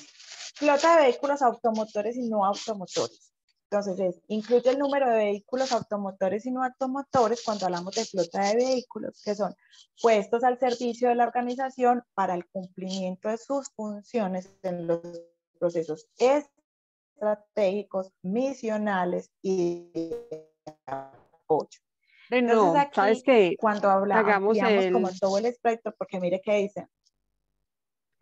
flota de vehículos automotores y no automotores. Entonces, incluye el número de vehículos automotores y no automotores cuando hablamos de flota de vehículos, que son puestos al servicio de la organización para el cumplimiento de sus funciones en los procesos estratégicos, misionales y de apoyo. Entonces, No, ¿sabes aquí, qué? cuando ampliamos como todo el espectro, porque mire qué dice.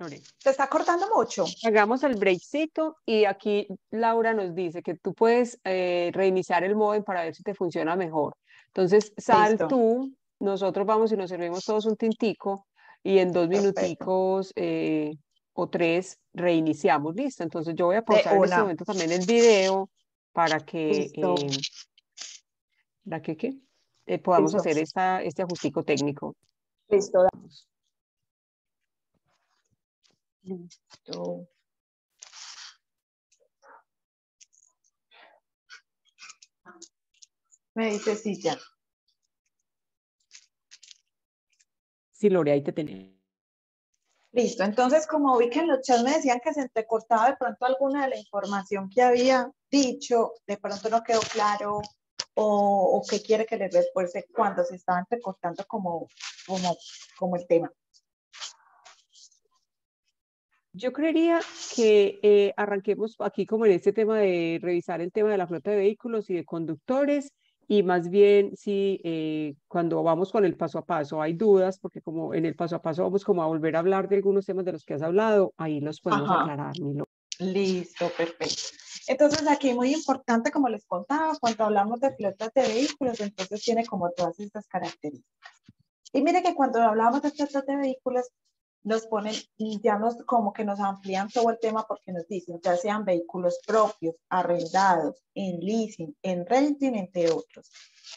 Lore, ¿Se está cortando mucho? hagamos el breakcito y aquí Laura nos dice que tú puedes reiniciar el modem para ver si te funciona mejor. Entonces, sal Listo. tú, nosotros vamos y nos servimos todos un tintico y en 2 Perfecto. minuticos o 3 reiniciamos. Listo. Entonces, yo voy a De pausar en este una. momento también el video para que, Listo. ¿qué? Podamos Listo. hacer este ajustico técnico. Listo. Listo. Me dice sí ya. Sí, Lore, ahí te tenés. Listo. Entonces, como vi que en los chats me decían que se entrecortaba de pronto alguna de la información que había dicho, de pronto no quedó claro o qué quiere que les refuerce cuando se estaba entrecortando como el tema. Yo creería que arranquemos aquí como en este tema de revisar el tema de la flota de vehículos y de conductores y más bien si cuando vamos con el paso a paso hay dudas, porque como en el paso a paso vamos como a volver a hablar de algunos temas de los que has hablado, ahí los podemos Ajá. aclarar, Milo. Listo, perfecto. Entonces aquí muy importante, como les contaba, cuando hablamos de flotas de vehículos, entonces tiene como todas estas características. Y mire que cuando hablamos de flotas de vehículos, nos ponen, ya nos, como que nos amplían todo el tema porque nos dicen, ya sean vehículos propios, arrendados, en leasing, en renting, entre otros,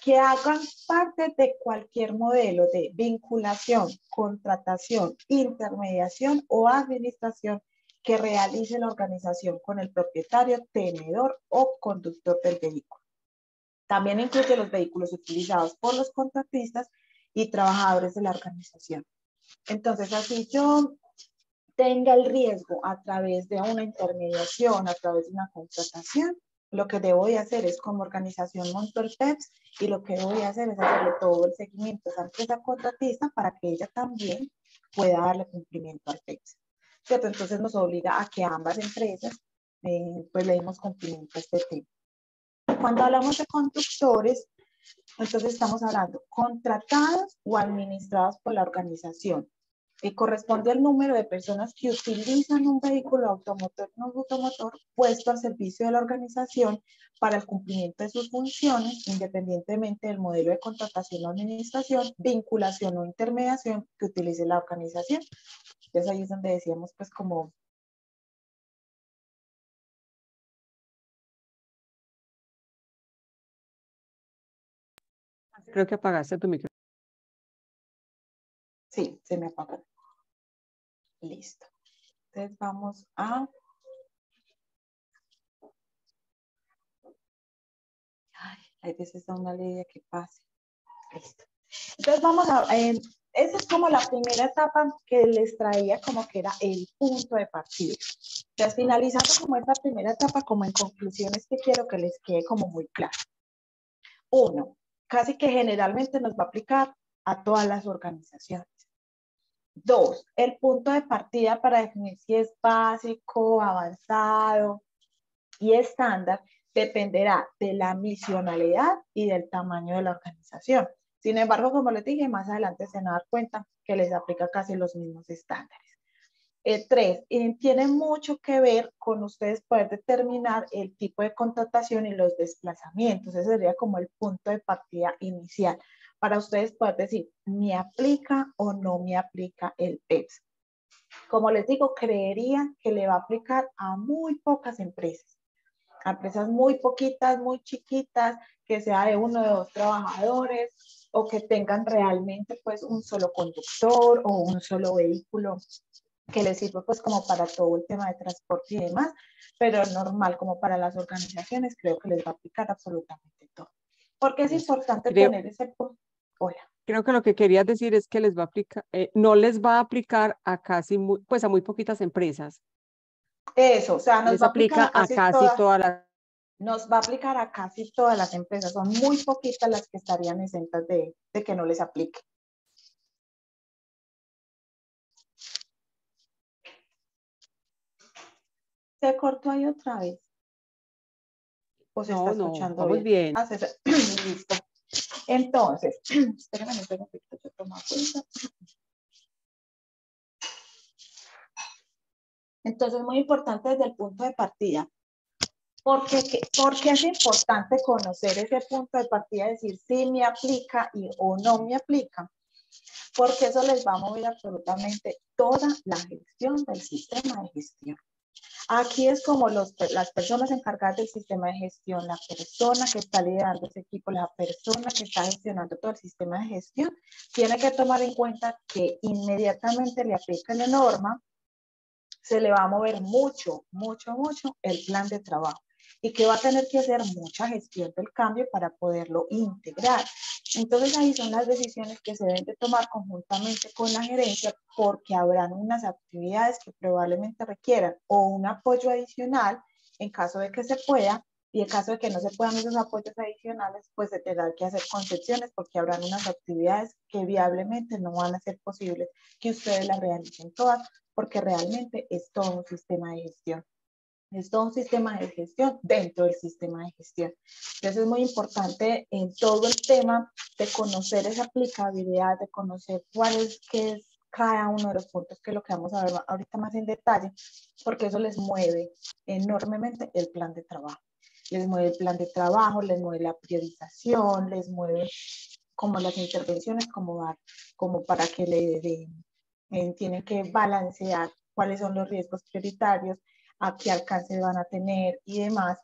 que hagan parte de cualquier modelo de vinculación, contratación, intermediación o administración que realice la organización con el propietario, tenedor o conductor del vehículo. También incluye los vehículos utilizados por los contratistas y trabajadores de la organización. Entonces, así yo tenga el riesgo a través de una intermediación, a través de una contratación, lo que debo de hacer es como organización monto el PEPS y lo que debo de hacer es hacerle todo el seguimiento a esa empresa contratista para que ella también pueda darle cumplimiento al PEPS. ¿Cierto? Entonces nos obliga a que ambas empresas pues le demos cumplimiento a este tema. Cuando hablamos de conductores, entonces estamos hablando contratados o administrados por la organización. Y corresponde al número de personas que utilizan un vehículo automotor no automotor puesto al servicio de la organización para el cumplimiento de sus funciones, independientemente del modelo de contratación o administración, vinculación o intermediación que utilice la organización. Entonces ahí es donde decíamos pues como... Creo que apagaste tu micrófono. Sí, se me apagó. Listo. Entonces vamos a... Ay, hay veces da una ley que pase. Listo. Entonces vamos a... esa es como la primera etapa que les traía como que era el punto de partida. Entonces finalizando como esta primera etapa, como en conclusiones que quiero que les quede como muy claro. Uno, casi que generalmente nos va a aplicar a todas las organizaciones. Dos, el punto de partida para definir si es básico, avanzado y estándar dependerá de la misionalidad y del tamaño de la organización. Sin embargo, como les dije, más adelante se van a dar cuenta que les aplica casi los mismos estándares. Tres, tiene mucho que ver con ustedes poder determinar el tipo de contratación y los desplazamientos. Ese sería como el punto de partida inicial para ustedes poder decir, ¿me aplica o no me aplica el PEPS? Como les digo, creería que le va a aplicar a muy pocas empresas. A empresas muy poquitas, muy chiquitas, que sea de 1 o 2 trabajadores o que tengan realmente pues un solo conductor o un solo vehículo que les sirva pues como para todo el tema de transporte y demás, pero normal como para las organizaciones creo que les va a aplicar absolutamente todo. Porque es importante tener ese punto. Hola. Creo que lo que querías decir es que les va a aplicar, no les va a aplicar a casi, pues a muy poquitas empresas. Eso, o sea, nos Les va a aplicar aplica a casi todas las. Nos va a aplicar a casi todas las empresas. Son muy poquitas las que estarían exentas de que no les aplique. ¿Se cortó ahí otra vez? ¿O se está escuchando vamos bien. Ah, listo. Entonces, espérenme, no tengo que tomar cuenta. Entonces, muy importante desde el punto de partida. Porque es importante conocer ese punto de partida, decir si me aplica o no me aplica, porque eso les va a mover absolutamente toda la gestión del sistema de gestión. Aquí es como las personas encargadas del sistema de gestión, la persona que está liderando ese equipo, la persona que está gestionando todo el sistema de gestión, tiene que tomar en cuenta que inmediatamente le aplica la norma, se le va a mover mucho el plan de trabajo y que va a tener que hacer mucha gestión del cambio para poderlo integrar. Entonces ahí son las decisiones que se deben de tomar conjuntamente con la gerencia porque habrán unas actividades que probablemente requieran o un apoyo adicional en caso de que se pueda y en caso de que no se puedan esos apoyos adicionales, pues se tendrán que hacer concesiones porque habrán unas actividades que viablemente no van a ser posibles que ustedes las realicen todas porque realmente es todo un sistema de gestión. Es todo un sistema de gestión dentro del sistema de gestión. Entonces es muy importante en todo el tema de conocer esa aplicabilidad, de conocer qué es cada uno de los puntos, que es lo que vamos a ver ahorita más en detalle, porque eso les mueve enormemente el plan de trabajo. Les mueve el plan de trabajo, les mueve la priorización, les mueve como las intervenciones, como para que le den tienen que balancear cuáles son los riesgos prioritarios, a qué alcance van a tener y demás,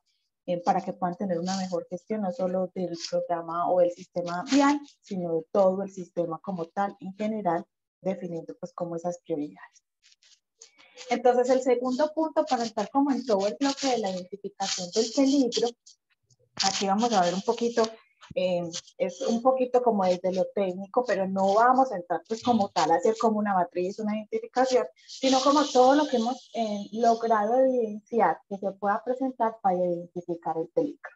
para que puedan tener una mejor gestión, no solo del programa o del sistema vial, sino de todo el sistema como tal, en general, definiendo pues como esas prioridades. Entonces, el segundo punto, para estar como en todo el bloque de la identificación del peligro, aquí vamos a ver un poquito, es un poquito como desde lo técnico, pero no vamos a entrar pues como tal a hacer como una matriz, una identificación, sino como todo lo que hemos logrado evidenciar que se pueda presentar para identificar el peligro.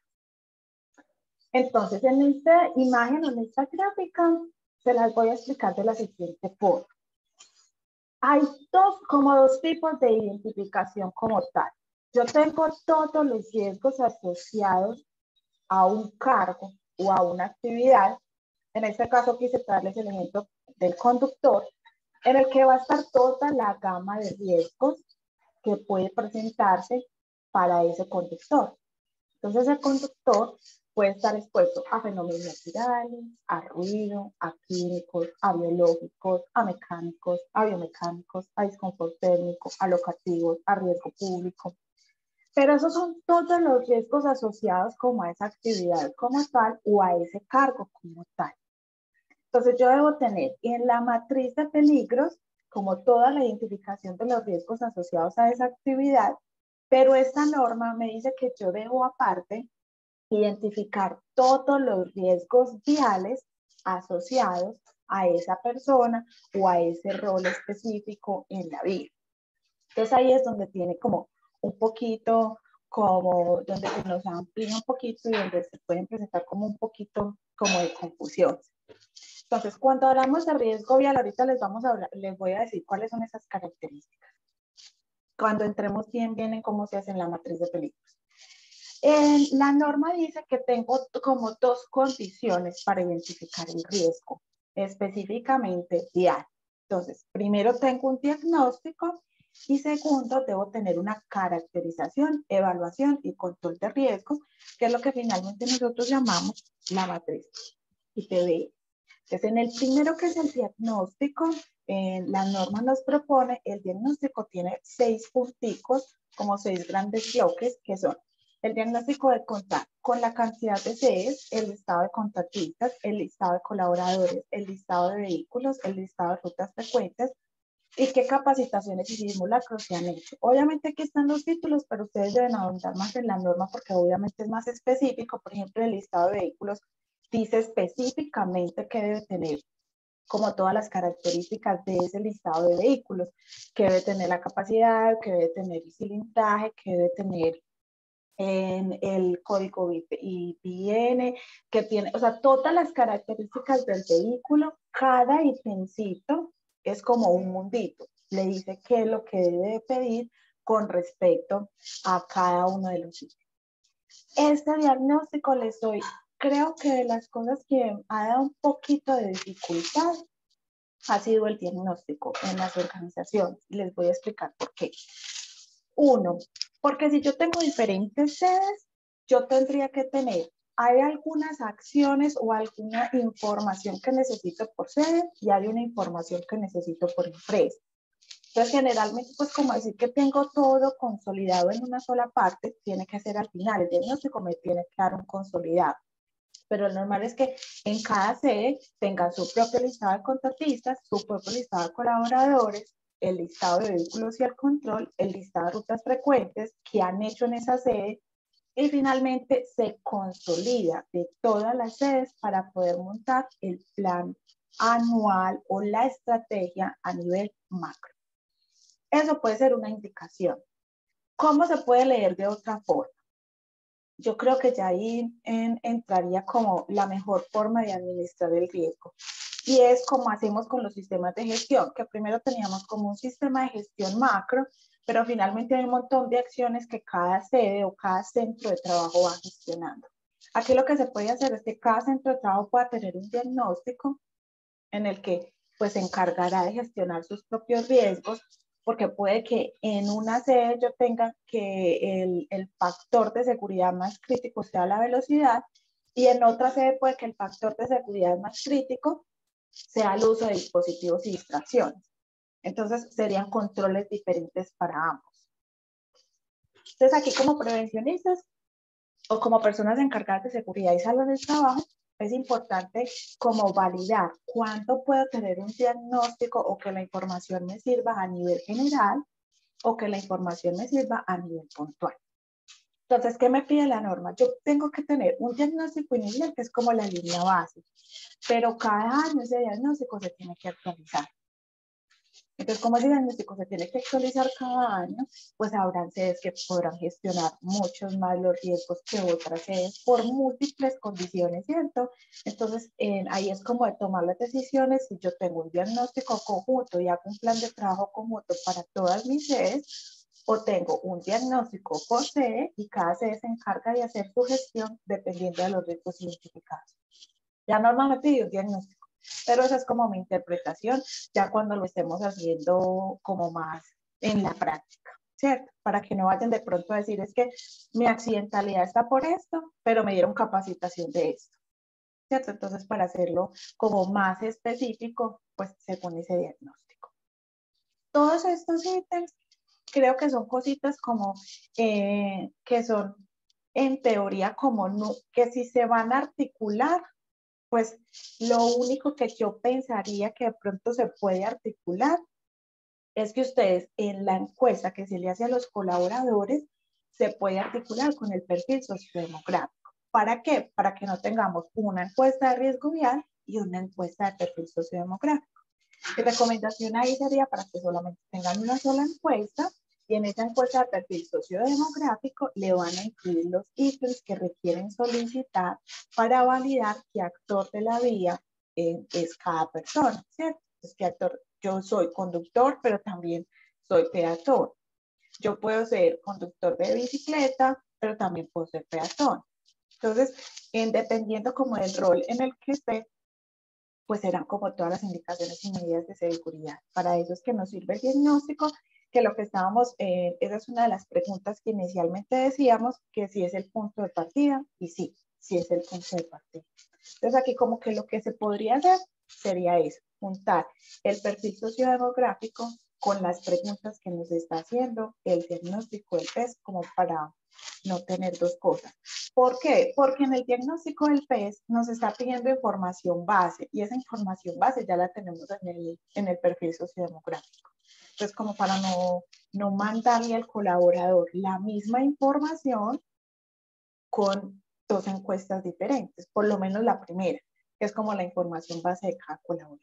Entonces, en esta imagen, en esta gráfica, se las voy a explicar de la siguiente forma. Hay como dos tipos de identificación como tal. Yo tengo todos los riesgos asociados a un cargo o a una actividad. En este caso quise darles el ejemplo del conductor, en el que va a estar toda la gama de riesgos que puede presentarse para ese conductor. Entonces el conductor puede estar expuesto a fenómenos naturales, a ruido, a químicos, a biológicos, a mecánicos, a biomecánicos, a disconfort térmico, a locativos, a riesgo público. Pero esos son todos los riesgos asociados como a esa actividad como tal o a ese cargo como tal. Entonces yo debo tener en la matriz de peligros como toda la identificación de los riesgos asociados a esa actividad, pero esta norma me dice que yo debo aparte identificar todos los riesgos viales asociados a esa persona o a ese rol específico en la vía. Entonces ahí es donde tiene como un poquito, como donde se nos amplía un poquito y donde se pueden presentar como un poquito como de confusión. Entonces, cuando hablamos de riesgo vial, ahorita les voy a decir cuáles son esas características. Cuando entremos bien en cómo se hace en la matriz de peligros. La norma dice que tengo como dos condiciones para identificar el riesgo, específicamente vial. Entonces, primero tengo un diagnóstico y segundo, debo tener una caracterización, evaluación y control de riesgos, que es lo que finalmente nosotros llamamos la matriz IPV. Entonces, en el primero, que es el diagnóstico, la norma nos propone, el diagnóstico tiene 6 punticos, como 6 grandes bloques, que son el diagnóstico de contar con la cantidad de sedes, el listado de contratistas, el listado de colaboradores, el listado de vehículos, el listado de rutas frecuentes, y qué capacitaciones y simulacros se han hecho. Obviamente aquí están los títulos, pero ustedes deben ahondar más en la norma porque obviamente es más específico. Por ejemplo, el listado de vehículos dice específicamente que debe tener como todas las características de ese listado de vehículos, que debe tener la capacidad, que debe tener el cilindraje, que debe tener en el código IPN, que tiene, o sea, todas las características del vehículo. Cada ítemcito es como un mundito, le dice qué es lo que debe pedir con respecto a cada uno de los ítems. Este diagnóstico les doy, creo que de las cosas que ha dado un poquito de dificultad ha sido el diagnóstico en las organizaciones. Les voy a explicar por qué. Uno, porque si yo tengo diferentes sedes, yo tendría que tener, hay algunas acciones o alguna información que necesito por sede y hay una información que necesito por empresa. Entonces, generalmente, pues como decir que tengo todo consolidado en una sola parte, tiene que ser al final. El diagnóstico me tiene que dar un consolidado. Pero lo normal es que en cada sede tengan su propio listado de contratistas, su propio listado de colaboradores, el listado de vehículos y el control, el listado de rutas frecuentes que han hecho en esa sede, y finalmente se consolida de todas las sedes para poder montar el plan anual o la estrategia a nivel macro. Eso puede ser una indicación. ¿Cómo se puede leer de otra forma? Yo creo que ya ahí entraría como la mejor forma de administrar el riesgo. Y es como hacemos con los sistemas de gestión, que primero teníamos como un sistema de gestión macro, pero finalmente hay un montón de acciones que cada sede o cada centro de trabajo va gestionando. Aquí lo que se puede hacer es que cada centro de trabajo pueda tener un diagnóstico en el que pues se encargará de gestionar sus propios riesgos, porque puede que en una sede yo tenga que el factor de seguridad más crítico sea la velocidad, y en otra sede puede que el factor de seguridad más crítico sea el uso de dispositivos y distracciones. Entonces serían controles diferentes para ambos. Entonces aquí como prevencionistas o como personas encargadas de seguridad y salud del trabajo, es importante como validar cuánto puedo tener un diagnóstico o que la información me sirva a nivel general o que la información me sirva a nivel puntual. Entonces, ¿qué me pide la norma? Yo tengo que tener un diagnóstico inicial que es como la línea base, pero cada año ese diagnóstico se tiene que actualizar. Entonces, como ese diagnóstico se tiene que actualizar cada año, pues habrán sedes que podrán gestionar muchos más los riesgos que otras sedes por múltiples condiciones, ¿cierto? Entonces, ahí es como de tomar las decisiones. Si yo tengo un diagnóstico conjunto y hago un plan de trabajo conjunto para todas mis sedes, o tengo un diagnóstico por sede y cada sede se encarga de hacer su gestión dependiendo de los riesgos identificados. La norma me pide un diagnóstico, pero esa es como mi interpretación ya cuando lo estemos haciendo como más en la práctica, ¿cierto? Para que no vayan de pronto a decir, es que mi accidentalidad está por esto, pero me dieron capacitación de esto, ¿cierto? Entonces, para hacerlo como más específico, pues según ese diagnóstico. Todos estos ítems creo que son cositas como que son en teoría como no, que si se van a articular, pues lo único que yo pensaría que de pronto se puede articular es que ustedes en la encuesta que se le hace a los colaboradores se puede articular con el perfil sociodemográfico. ¿Para qué? Para que no tengamos una encuesta de riesgo vial y una encuesta de perfil sociodemográfico. Mi recomendación ahí sería para que solamente tengan una sola encuesta y en esa encuesta de perfil sociodemográfico le van a incluir los ítems que requieren solicitar para validar qué actor de la vía es cada persona, ¿cierto? Es que actor, yo soy conductor, pero también soy peatón. Yo puedo ser conductor de bicicleta, pero también puedo ser peatón. Entonces, dependiendo como del rol en el que esté, pues serán como todas las indicaciones y medidas de seguridad. Para ellos que nos sirve el diagnóstico, que lo que estábamos, esa es una de las preguntas que inicialmente decíamos, que si es el punto de partida, y sí, sí es el punto de partida. Entonces aquí como que lo que se podría hacer sería eso, juntar el perfil sociodemográfico con las preguntas que nos está haciendo el diagnóstico del PES como para no tener dos cosas. ¿Por qué? Porque en el diagnóstico del PES nos está pidiendo información base y esa información base ya la tenemos en el perfil sociodemográfico. Entonces, como para no mandarle al colaborador la misma información con dos encuestas diferentes, por lo menos la primera, que es como la información base de cada colaborador.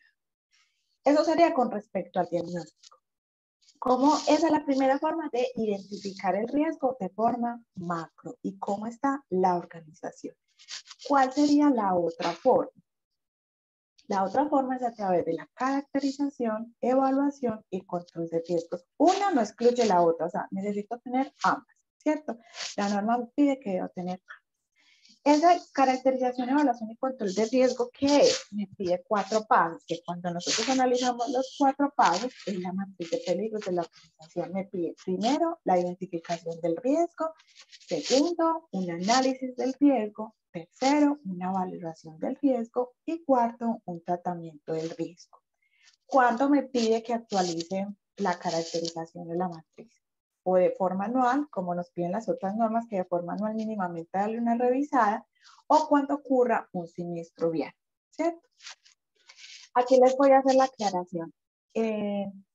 Eso sería con respecto al diagnóstico. ¿Cómo esa es la primera forma de identificar el riesgo de forma macro y cómo está la organización? ¿Cuál sería la otra forma? La otra forma es a través de la caracterización, evaluación y control de riesgos. Una no excluye la otra, o sea, necesito tener ambas, ¿cierto? La norma me pide que debo tener ambas. Esa caracterización, evaluación y control de riesgo, ¿qué es? Me pide 4 pasos, que cuando nosotros analizamos los 4 pasos, en la matriz de peligros de la organización me pide primero la identificación del riesgo, segundo, un análisis del riesgo, tercero, una valoración del riesgo y cuarto, un tratamiento del riesgo. ¿Cuándo me pide que actualice la caracterización de la matriz? O de forma anual, como nos piden las otras normas, que de forma anual mínimamente darle una revisada, o cuando ocurra un siniestro vial, ¿cierto? Aquí les voy a hacer la aclaración. En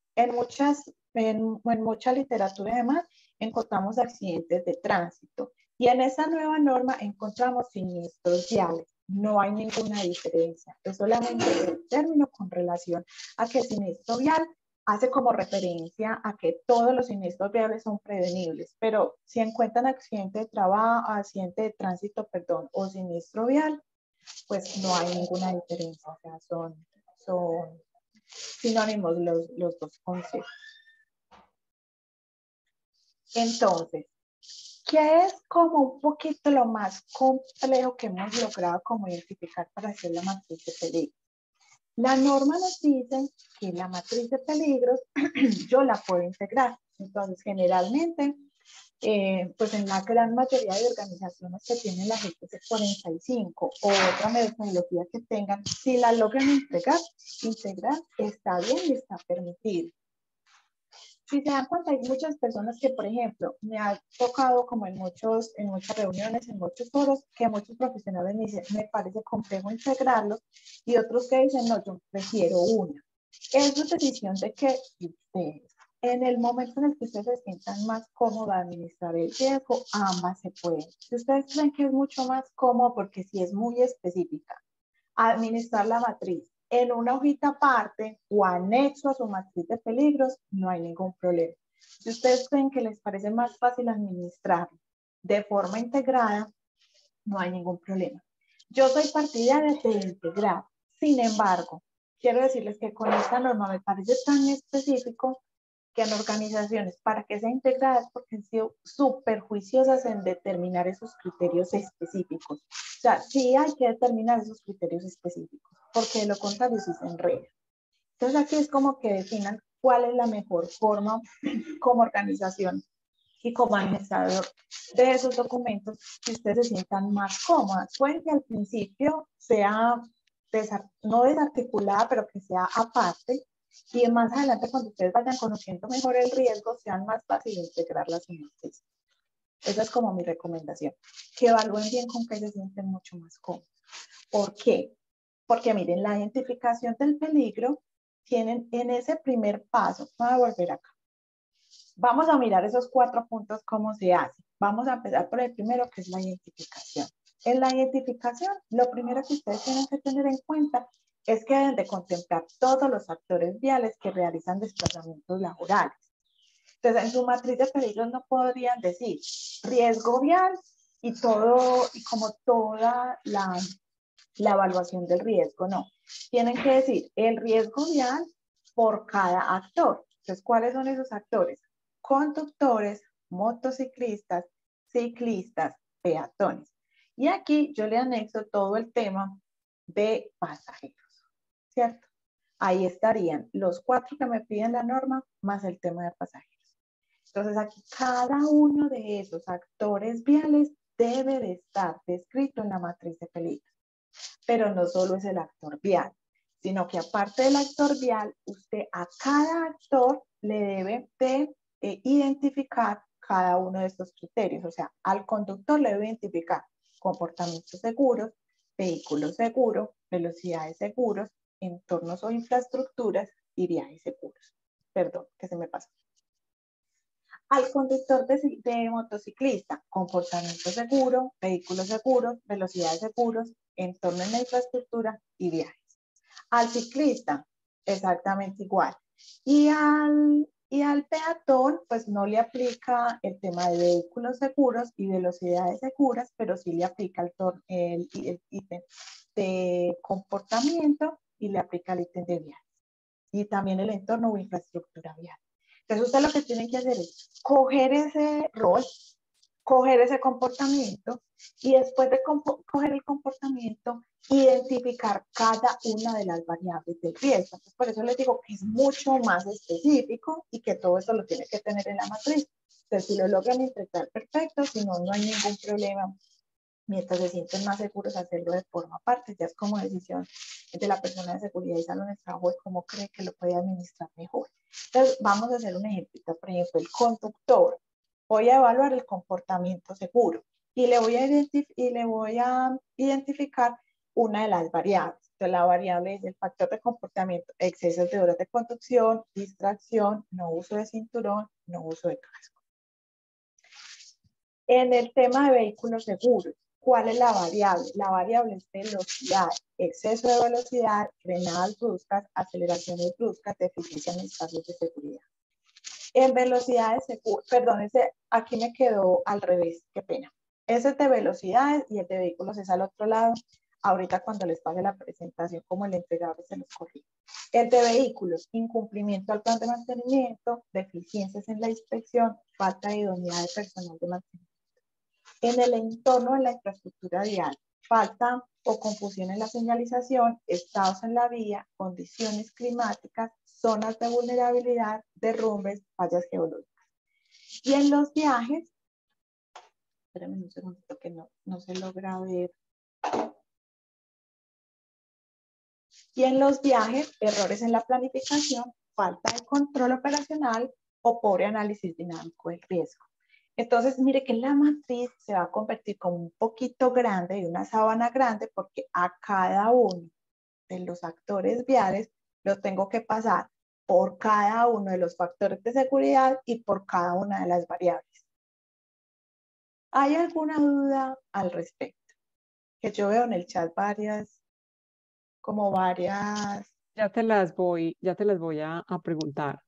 mucha literatura además encontramos accidentes de tránsito y en esa nueva norma encontramos siniestros viales. No hay ninguna diferencia, es solamente el término con relación a que el siniestro vial hace como referencia a que todos los siniestros viales son prevenibles, pero si encuentran accidente de trabajo, accidente de tránsito, perdón, o siniestro vial, pues no hay ninguna diferencia, o sea, son sinónimos los dos conceptos. Entonces, ¿qué es como un poquito lo más complejo que hemos logrado como identificar para hacer la matriz de peligros? La norma nos dice que la matriz de peligros yo la puedo integrar. Entonces, generalmente, pues en la gran mayoría de organizaciones que tienen la GTC 45 o otra metodología que tengan, si la logran integrar está bien y está permitido. Si se dan cuenta, hay muchas personas que, por ejemplo, me ha tocado como en muchas reuniones, en muchos foros, que muchos profesionales me dicen, me parece complejo integrarlos, y otros que dicen, no, yo prefiero una. Es una decisión de que ustedes, en el momento en el que ustedes se sientan más cómodos a administrar el riesgo, ambas se pueden. Si ustedes creen que es mucho más cómodo, porque si es muy específica, administrar la matriz en una hojita aparte o anexo a su matriz de peligros, no hay ningún problema. Si ustedes creen que les parece más fácil administrar de forma integrada, no hay ningún problema. Yo soy partidaria de integrar. Sin embargo, quiero decirles que con esta norma me parece tan específico que en organizaciones, para que sea integrada, es porque han sido súper juiciosas en determinar esos criterios específicos. O sea, sí hay que determinar esos criterios específicos, porque de lo contrario sí se enreda. Entonces aquí es como que definan cuál es la mejor forma como organización y como administrador de esos documentos que ustedes se sientan más cómodas. Pueden que al principio sea no desarticulada, pero que sea aparte, y más adelante cuando ustedes vayan conociendo mejor el riesgo, sean más fácil integrarlas en ustedes. Esa es como mi recomendación, que evalúen bien con qué se sienten mucho más cómodos. ¿Por qué? Porque miren, la identificación del peligro tienen en ese primer paso, voy a volver acá. Vamos a mirar esos 4 puntos, cómo se hace. Vamos a empezar por el primero, que es la identificación. En la identificación, lo primero que ustedes tienen que tener en cuenta es que deben de contemplar todos los actores viales que realizan desplazamientos laborales. Entonces, en su matriz de peligros no podrían decir riesgo vial y como toda la evaluación del riesgo, no. Tienen que decir el riesgo vial por cada actor. Entonces, ¿cuáles son esos actores? Conductores, motociclistas, ciclistas, peatones. Y aquí yo le anexo todo el tema de pasajeros, ¿cierto? Ahí estarían los 4 que me piden la norma, más el tema de pasajeros. Entonces aquí cada uno de esos actores viales debe de estar descrito en la matriz de peligro. Pero no solo es el actor vial, sino que aparte del actor vial, usted a cada actor le debe de identificar cada uno de estos criterios. O sea, al conductor le debe identificar comportamientos seguros, vehículos seguros, velocidades seguros, entornos o infraestructuras y viajes seguros. Perdón, que se me pasó. Al conductor de motociclista, comportamiento seguro, vehículos seguros, velocidades seguros, entorno en la infraestructura y viajes. Al ciclista, exactamente igual. Y al peatón, pues no le aplica el tema de vehículos seguros y velocidades seguras, pero sí le aplica el ítem de comportamiento y le aplica el ítem de viajes. Y también el entorno o infraestructura vial. Entonces usted lo que tiene que hacer es coger ese rol, coger ese comportamiento y después de coger el comportamiento, identificar cada una de las variables del riesgo. Entonces, por eso les digo que es mucho más específico y que todo eso lo tiene que tener en la matriz. Entonces, si lo logran integrar, perfecto, si no, no hay ningún problema. Mientras se sienten más seguros, hacerlo de forma aparte, ya es como decisión de la persona de seguridad y salud de trabajo de cómo cree que lo puede administrar mejor. Entonces, vamos a hacer un ejemplo. Por ejemplo, el conductor. Voy a evaluar el comportamiento seguro y le voy a identificar una de las variables. Entonces, la variable es el factor de comportamiento, excesos de horas de conducción, distracción, no uso de cinturón, no uso de casco. En el tema de vehículos seguros, ¿cuál es la variable? La variable es velocidad, exceso de velocidad, frenadas bruscas, aceleraciones bruscas, deficiencia en espacios de seguridad. En velocidades seguras, perdón, aquí me quedó al revés, qué pena. Ese es de velocidades y el de vehículos es al otro lado. Ahorita cuando les pase la presentación como el entregable se los corrijo. El de vehículos, incumplimiento al plan de mantenimiento, deficiencias en la inspección, falta de idoneidad de personal de mantenimiento. En el entorno de la infraestructura vial, falta o confusión en la señalización, estados en la vía, condiciones climáticas, zonas de vulnerabilidad, derrumbes, fallas geológicas. Y en los viajes, espérenme un segundito que no se logra ver. Y en los viajes, errores en la planificación, falta de control operacional, o pobre análisis dinámico del riesgo. Entonces, mire que la matriz se va a convertir como un poquito grande y una sábana grande porque a cada uno de los actores viales los tengo que pasar por cada uno de los factores de seguridad y por cada una de las variables. ¿Hay alguna duda al respecto? Que yo veo en el chat varias. Ya te las voy a preguntar.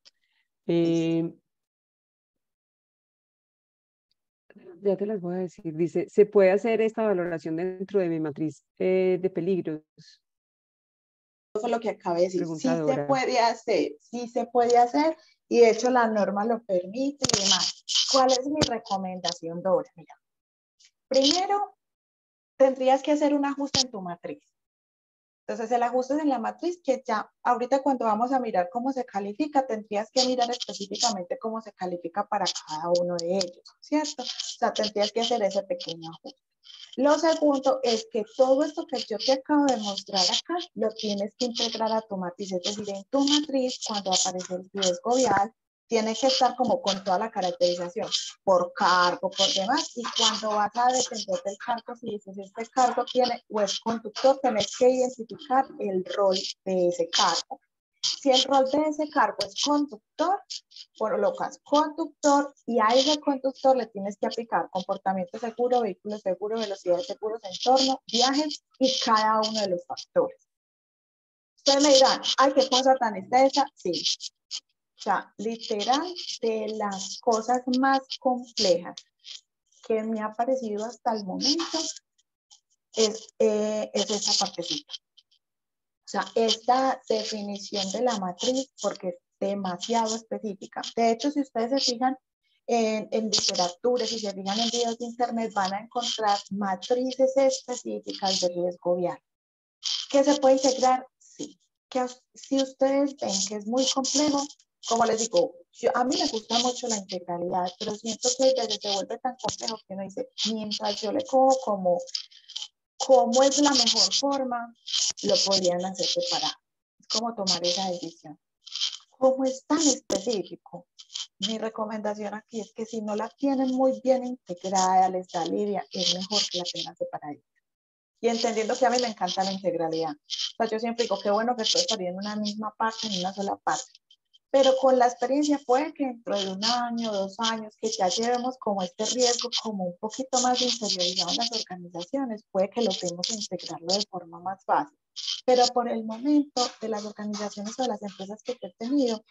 Ya te las voy a decir. Dice, ¿se puede hacer esta valoración dentro de mi matriz de peligros? Eso fue lo que acabé de decir. Preguntadora. Sí se puede hacer y de hecho la norma lo permite y demás. ¿Cuál es mi recomendación, Dora? Mira, primero tendrías que hacer un ajuste en tu matriz. Entonces el ajuste en la matriz que ya ahorita cuando vamos a mirar cómo se califica, tendrías que mirar específicamente cómo se califica para cada uno de ellos, ¿cierto? O sea, tendrías que hacer ese pequeño ajuste. Lo segundo es que todo esto que yo te acabo de mostrar acá, lo tienes que integrar a tu matriz, es decir, en tu matriz, cuando aparece el riesgo vial, tiene que estar como con toda la caracterización, por cargo, por demás, y cuando vas a depender del cargo, si dices este cargo tiene o es conductor, tienes que identificar el rol de ese cargo. Si el rol de ese cargo es conductor, colocas conductor y a ese conductor le tienes que aplicar comportamiento seguro, vehículo seguro, velocidad de seguros, entorno, viajes y cada uno de los factores. Ustedes me dirán, ay, qué cosa tan extensa. Sí. O sea, literal, de las cosas más complejas que me ha parecido hasta el momento es esa partecita. O sea, esta definición de la matriz, porque es demasiado específica. De hecho, si ustedes se fijan en literatura, si se fijan en videos de internet, van a encontrar matrices específicas de riesgo vial. ¿Qué se puede integrar? Sí. Que si ustedes ven que es muy complejo, como les digo, a mí me gusta mucho la integralidad, pero siento que a veces se vuelve tan complejo que uno dice, mientras yo le cojo como cómo es la mejor forma, lo podrían hacer separado. Es como tomar esa decisión. Como es tan específico, mi recomendación aquí es que si no la tienen muy bien integrada, les da lidia, es mejor que la tengan separada. Y entendiendo que a mí me encanta la integralidad. O sea, yo siempre digo, qué bueno que estoy estaría en una misma parte, en una sola parte. Pero con la experiencia puede que dentro de 1 año, 2 años, que ya llevemos como este riesgo como un poquito más interiorizado en las organizaciones, puede que logremos integrarlo de forma más fácil. Pero por el momento, de las organizaciones o de las empresas que he tenido,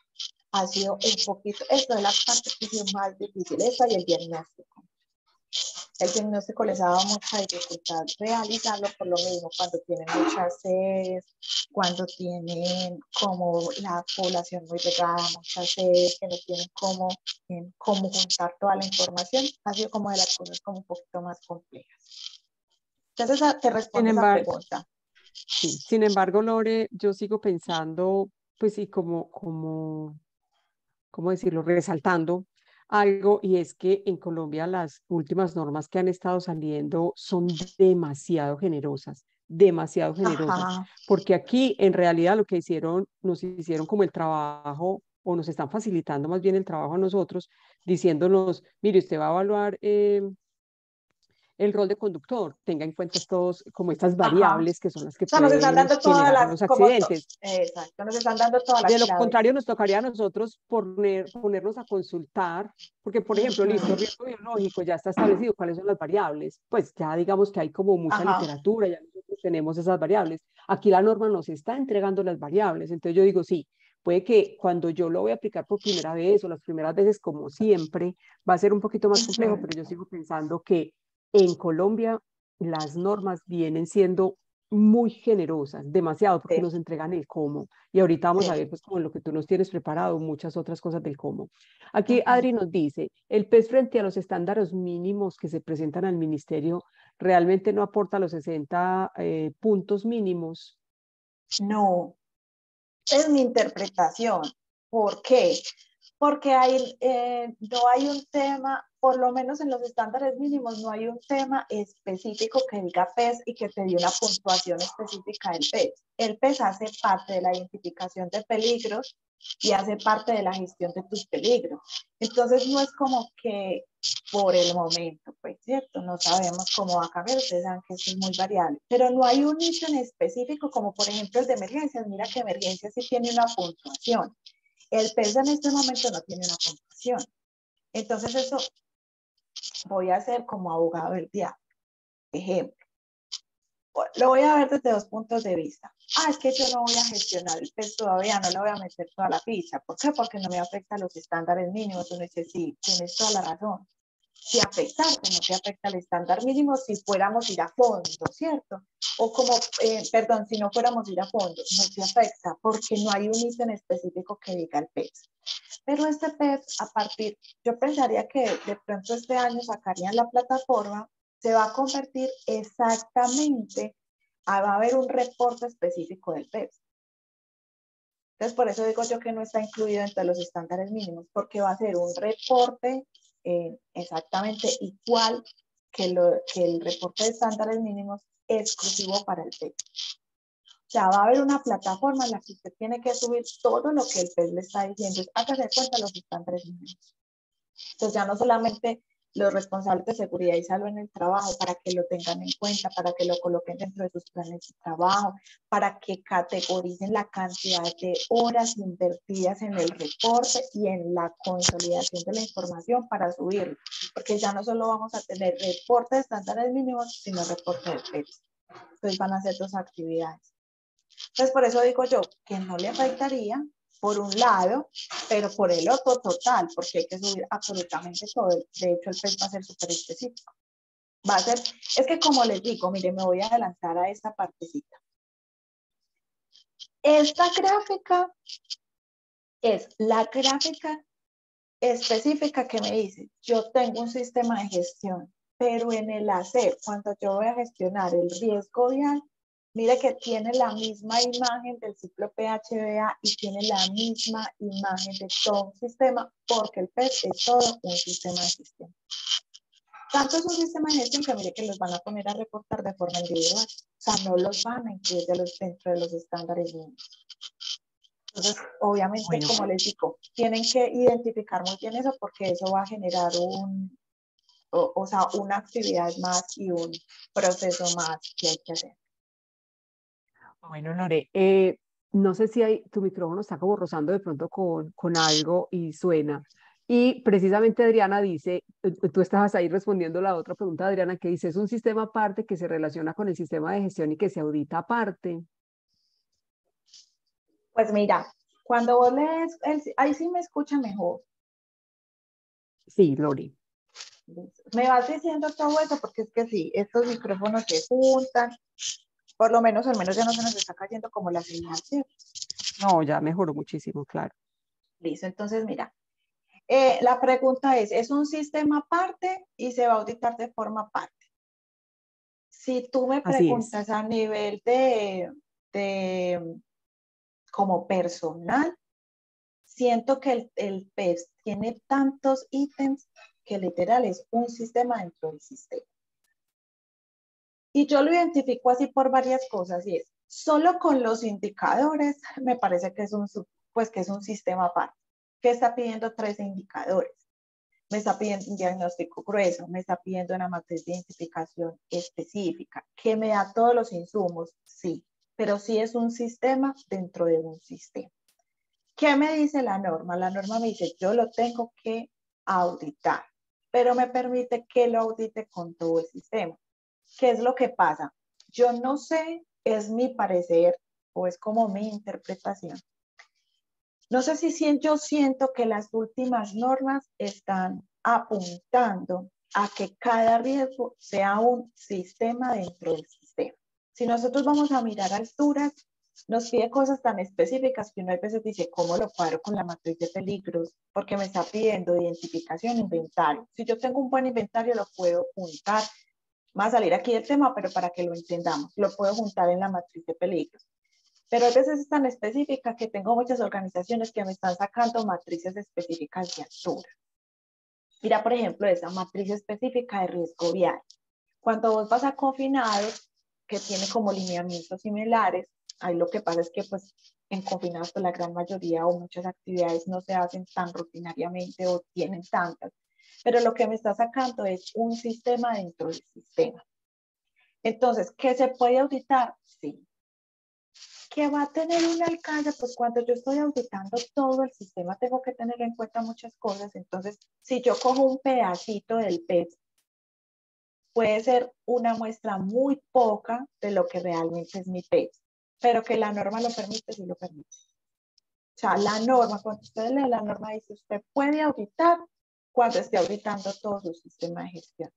ha sido un poquito, esto de las partes que ha sido más difícil, esta y el diagnóstico. El diagnóstico les ha dado mucha dificultad realizarlo por lo mismo, cuando tienen muchas sedes, cuando tienen como la población muy regada, muchas sedes, que no tienen cómo juntar toda la información, ha sido como de las cosas como un poquito más complejas. Entonces, te respondo esa pregunta. Sí, sin embargo, Lore, yo sigo pensando, pues sí, ¿cómo decirlo? Resaltando algo, y es que en Colombia las últimas normas que han estado saliendo son demasiado generosas, Ajá. porque aquí en realidad lo que nos hicieron como el trabajo, o nos están facilitando más bien el trabajo a nosotros, diciéndonos, mire, usted va a evaluar el rol de conductor, tenga en cuenta como estas variables que son las que o sea, nos están pueden dando todas generar las, los accidentes. exacto, nos están dando todas las De lo claves. contrario, nos tocaría a nosotros ponernos a consultar, porque, por ejemplo, listo, riesgo biológico, ya está establecido cuáles son las variables, pues ya digamos que hay como mucha literatura, ya nosotros tenemos esas variables. Aquí la norma nos está entregando las variables, entonces yo digo, sí, puede que cuando yo lo voy a aplicar por primera vez o las primeras veces, como siempre, va a ser un poquito más complejo, pero yo sigo pensando que en Colombia las normas vienen siendo muy generosas, demasiado, porque nos entregan el cómo. Y ahorita vamos a ver, pues, como lo que tú nos tienes preparado, muchas otras cosas del cómo. Aquí Adri nos dice, el PES frente a los estándares mínimos que se presentan al ministerio, ¿realmente no aporta los 60 puntos mínimos? No, es mi interpretación. ¿Por qué? Porque no hay un tema, por lo menos en los estándares mínimos, no hay un tema específico que diga PES y que te dé una puntuación específica del PES. El PES hace parte de la identificación de peligros y hace parte de la gestión de tus peligros. Entonces no es como que por el momento, pues, ¿cierto? No sabemos cómo va a cambiar, ustedes saben que eso es muy variable, pero no hay un nicho en específico, como por ejemplo el de emergencias. Mira que emergencias sí tiene una puntuación. El PES en este momento no tiene una puntuación. Entonces eso voy a hacer como abogado del diablo. Ejemplo, lo voy a ver desde dos puntos de vista. Es que yo no voy a gestionar el PES todavía, no le voy a meter toda la ficha. ¿Por qué? Porque no me afecta a los estándares mínimos. Uno dice, sí, tienes toda la razón. Si afectarte, no te afecta el estándar mínimo si fuéramos a ir a fondo, ¿cierto? O como, perdón, si no fuéramos a ir a fondo, no te afecta porque no hay un ítem específico que diga el PES. Pero este PES, a partir, yo pensaría que de pronto este año sacarían la plataforma, se va a convertir exactamente, va a haber un reporte específico del PES. Entonces, por eso digo yo que no está incluido entre los estándares mínimos, porque va a ser un reporte exactamente igual que el reporte de estándares mínimos exclusivo para el PES. O sea, va a haber una plataforma en la que usted tiene que subir todo lo que el PES le está diciendo. Hágase cuenta los estándares mínimos. Entonces, ya no solamente los responsables de seguridad y salud en el trabajo, para que lo tengan en cuenta, para que lo coloquen dentro de sus planes de trabajo, para que categoricen la cantidad de horas invertidas en el reporte y en la consolidación de la información para subirlo, porque ya no solo vamos a tener reporte de estándares mínimos, sino reporte de PES. Entonces van a ser dos actividades. Entonces por eso digo yo que no le afectaría por un lado, pero por el otro total, porque hay que subir absolutamente todo. De hecho, el PES va a ser súper específico. Va a ser, es que como les digo, mire, me voy a adelantar a esta partecita. Esta gráfica es la gráfica específica que me dice, yo tengo un sistema de gestión, pero en el hacer, cuando yo voy a gestionar el riesgo vial, mire que tiene la misma imagen del ciclo PHBA y tiene la misma imagen de todo un sistema, porque el PES es todo un sistema de gestión. Tanto es un sistema de gestión que mire que los van a poner a reportar de forma individual. O sea, no los van a incluir dentro de los estándares mínimos. Entonces, obviamente, bueno, como les digo, tienen que identificar muy bien eso porque eso va a generar una actividad más y un proceso más que hay que hacer. Bueno, Lore, no sé si tu micrófono está como rozando de pronto con algo y suena. Y precisamente Adriana dice, tú estabas ahí respondiendo la otra pregunta, Adriana, que dice, es un sistema aparte que se relaciona con el sistema de gestión y que se audita aparte. Pues mira, cuando vos lees, ahí sí me escucha mejor. Sí, Lore. Me vas diciendo todo eso porque es que sí, estos micrófonos se juntan, por lo menos al menos ya no se nos está cayendo como la señal, ¿cierto? No, ya mejoró muchísimo, claro. Listo, entonces mira, la pregunta es un sistema aparte y se va a auditar de forma aparte. Si tú me preguntas a nivel de como personal, siento que el PES tiene tantos ítems que literal es un sistema dentro del sistema. Y yo lo identifico así por varias cosas y es, solo con los indicadores me parece que es un sistema aparte, que está pidiendo 13 indicadores. Me está pidiendo un diagnóstico grueso, me está pidiendo una matriz de identificación específica, que me da todos los insumos, sí, pero sí es un sistema dentro de un sistema. ¿Qué me dice la norma? La norma me dice, yo lo tengo que auditar, pero me permite que lo audite con todo el sistema. ¿Qué es lo que pasa? Yo no sé, es mi parecer o es como mi interpretación. No sé si yo siento que las últimas normas están apuntando a que cada riesgo sea un sistema dentro del sistema. Si nosotros vamos a mirar alturas, nos pide cosas tan específicas que uno a veces dice, ¿cómo lo cuadro con la matriz de peligros? Porque me está pidiendo identificación, inventario. Si yo tengo un buen inventario, lo puedo juntar. Va a salir aquí el tema, pero para que lo entendamos, lo puedo juntar en la matriz de peligros. Pero a veces es tan específica que tengo muchas organizaciones que me están sacando matrices específicas de altura. Mira, por ejemplo, esa matriz específica de riesgo vial. Cuando vos vas a confinados, que tiene como lineamientos similares, Ahí lo que pasa es que pues en confinados pues la gran mayoría o muchas actividades no se hacen tan rutinariamente o tienen tantas. Pero lo que me está sacando es un sistema dentro del sistema. Entonces, ¿qué se puede auditar? Sí. ¿Que va a tener un alcance? Pues cuando yo estoy auditando todo el sistema tengo que tener en cuenta muchas cosas. Entonces, si yo cojo un pedacito del PEPS, puede ser una muestra muy poca de lo que realmente es mi PEPS, pero que la norma lo permite, sí lo permite. O sea, la norma, cuando usted lee la norma, dice usted puede auditar cuando esté auditando todo su sistema de gestión.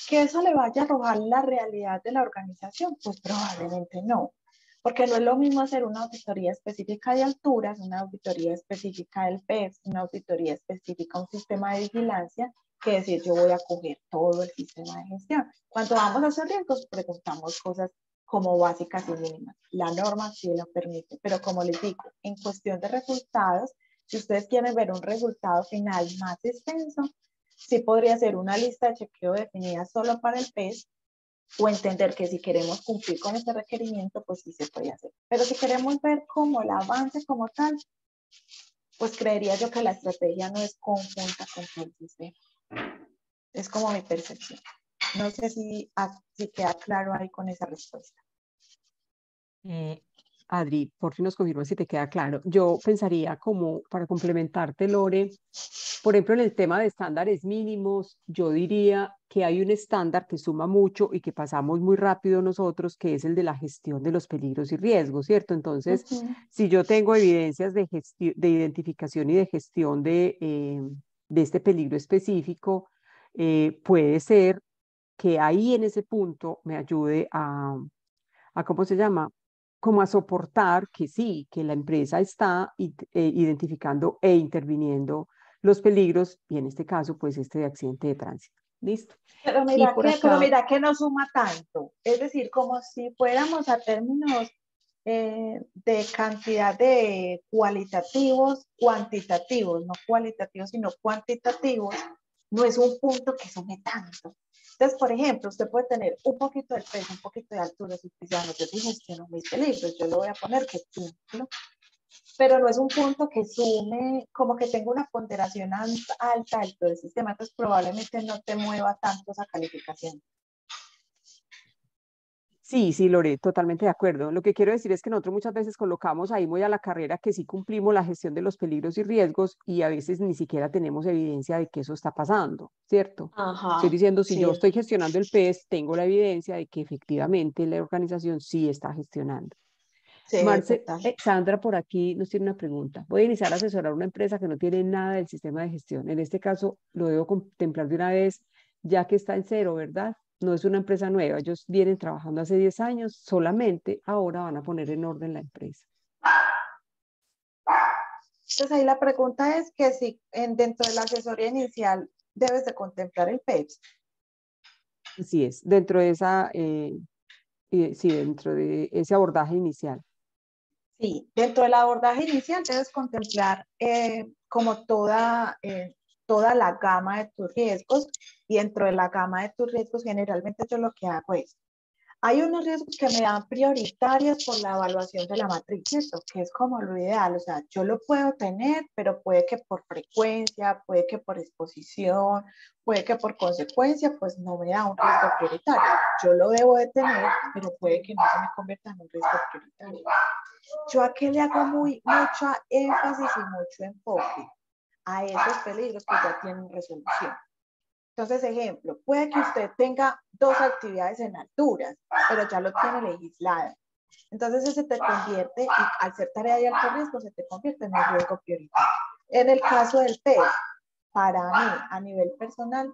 ¿Que eso le vaya a arrojar la realidad de la organización? Pues probablemente no, porque no es lo mismo hacer una auditoría específica de alturas, una auditoría específica del PEPS, una auditoría específica, un sistema de vigilancia, que decir yo voy a coger todo el sistema de gestión. Cuando vamos a hacer riesgos, preguntamos cosas como básicas y mínimas. La norma sí lo permite, pero como les digo, en cuestión de resultados, si ustedes quieren ver un resultado final más extenso, sí podría ser una lista de chequeo definida solo para el PES, o entender que si queremos cumplir con este requerimiento, pues sí se puede hacer. Pero si queremos ver como el avance como tal, pues creería yo que la estrategia no es conjunta con el sistema. Es como mi percepción. No sé si queda claro ahí con esa respuesta. Adri, por fin nos confirma si te queda claro. Yo pensaría como para complementarte, Lore, por ejemplo, en el tema de estándares mínimos, yo diría que hay un estándar que suma mucho y que pasamos muy rápido nosotros, que es el de la gestión de los peligros y riesgos, ¿cierto? Entonces, si yo tengo evidencias de identificación y de gestión de este peligro específico, puede ser que ahí en ese punto me ayude a ¿cómo se llama? Como a soportar que sí, que la empresa está identificando e interviniendo los peligros, y en este caso, pues este de accidente de tránsito. ¿Listo? Pero Y mira, por pero acá, mira que no suma tanto. Es decir, como si fuéramos a términos de cantidad de cualitativos, cuantitativos, no cualitativos, sino cuantitativos, no es un punto que sume tanto. Entonces, por ejemplo, usted puede tener un poquito de peso, un poquito de altura, si usted dice, no, yo gestiono mis peligros, yo lo voy a poner que cumplo, pero no es un punto que sume, como que tenga una ponderación alta del sistema, entonces probablemente no te mueva tanto esa calificación. sí, sí, Lore, totalmente de acuerdo. Lo que quiero decir es que nosotros muchas veces colocamos ahí muy a la carrera que sí cumplimos la gestión de los peligros y riesgos y a veces ni siquiera tenemos evidencia de que eso está pasando, ¿cierto? Estoy Ajá, diciendo, si yo sí, estoy gestionando el PES, tengo la evidencia de que efectivamente la organización sí está gestionando. sí, Marce, total. Sandra por aquí nos tiene una pregunta. Voy a iniciar a asesorar a una empresa que no tiene nada del sistema de gestión. En este caso, lo debo contemplar de una vez, ya que está en cero, ¿verdad? No es una empresa nueva. Ellos vienen trabajando hace 10 años, solamente ahora van a poner en orden la empresa. Entonces ahí la pregunta es que si dentro de la asesoría inicial debes de contemplar el PEPS. Así es, dentro de esa, sí, dentro de ese abordaje inicial. Sí, dentro del abordaje inicial debes contemplar como toda la gama de tus riesgos, y dentro de la gama de tus riesgos generalmente yo lo que hago es, hay unos riesgos que me dan prioritarios por la evaluación de la matriz, ¿cierto? Que es como lo ideal, o sea, yo lo puedo tener, pero puede que por frecuencia, puede que por exposición, puede que por consecuencia, pues no me da un riesgo prioritario. Yo lo debo de tener, pero puede que no se me convierta en un riesgo prioritario. Yo aquí le hago mucho énfasis y mucho enfoque a esos peligros que ya tienen resolución. Entonces, ejemplo, puede que usted tenga 2 actividades en alturas, pero ya lo tiene legislado. Entonces, ese te convierte, y al ser tarea de alto riesgo, se te convierte en un riesgo prioritario. En el caso del PES, para mí, a nivel personal,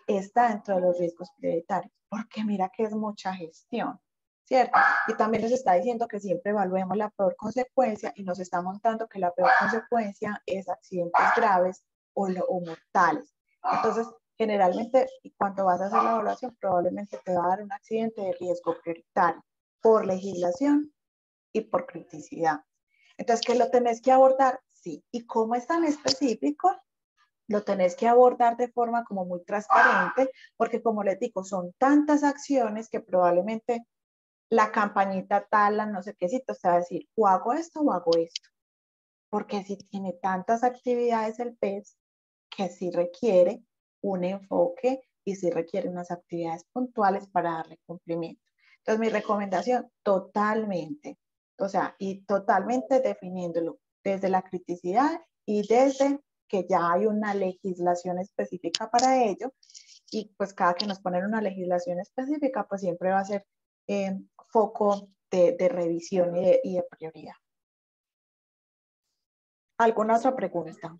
está dentro de los riesgos prioritarios, porque mira que es mucha gestión, ¿cierto? Y también nos está diciendo que siempre evaluemos la peor consecuencia, y nos está montando que la peor consecuencia es accidentes graves o mortales. Entonces, generalmente, cuando vas a hacer la evaluación, probablemente te va a dar un accidente de riesgo prioritario por legislación y por criticidad. Entonces, ¿qué lo tenés que abordar? Sí. ¿Y cómo es tan específico? Lo tenés que abordar de forma como muy transparente, porque como les digo, son tantas acciones que probablemente la campañita tal, la no sé qué, si te va a decir, o hago esto o hago esto. Porque si tiene tantas actividades el pez, que sí requiere un enfoque y sí requiere unas actividades puntuales para darle cumplimiento. Entonces, mi recomendación, totalmente, o sea, y totalmente definiéndolo desde la criticidad y desde que ya hay una legislación específica para ello, y pues cada que nos ponen una legislación específica, pues siempre va a ser foco de revisión y de prioridad. ¿Alguna otra pregunta?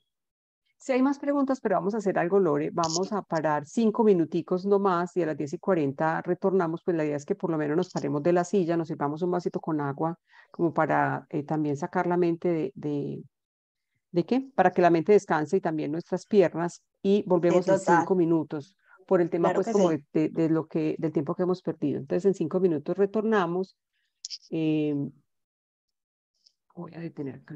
Si hay más preguntas, pero vamos a hacer algo, Lore. Vamos a parar 5 minuticos nomás y a las 10:40 retornamos. Pues la idea es que por lo menos nos paremos de la silla, nos sirvamos un vasito con agua, como para también sacar la mente ¿de qué? Para que la mente descanse y también nuestras piernas, y Sí, volvemos en total. 5 minutos por el tema, Claro pues, que como sí. del tiempo que hemos perdido. Entonces, en 5 minutos retornamos. Voy a detener acá.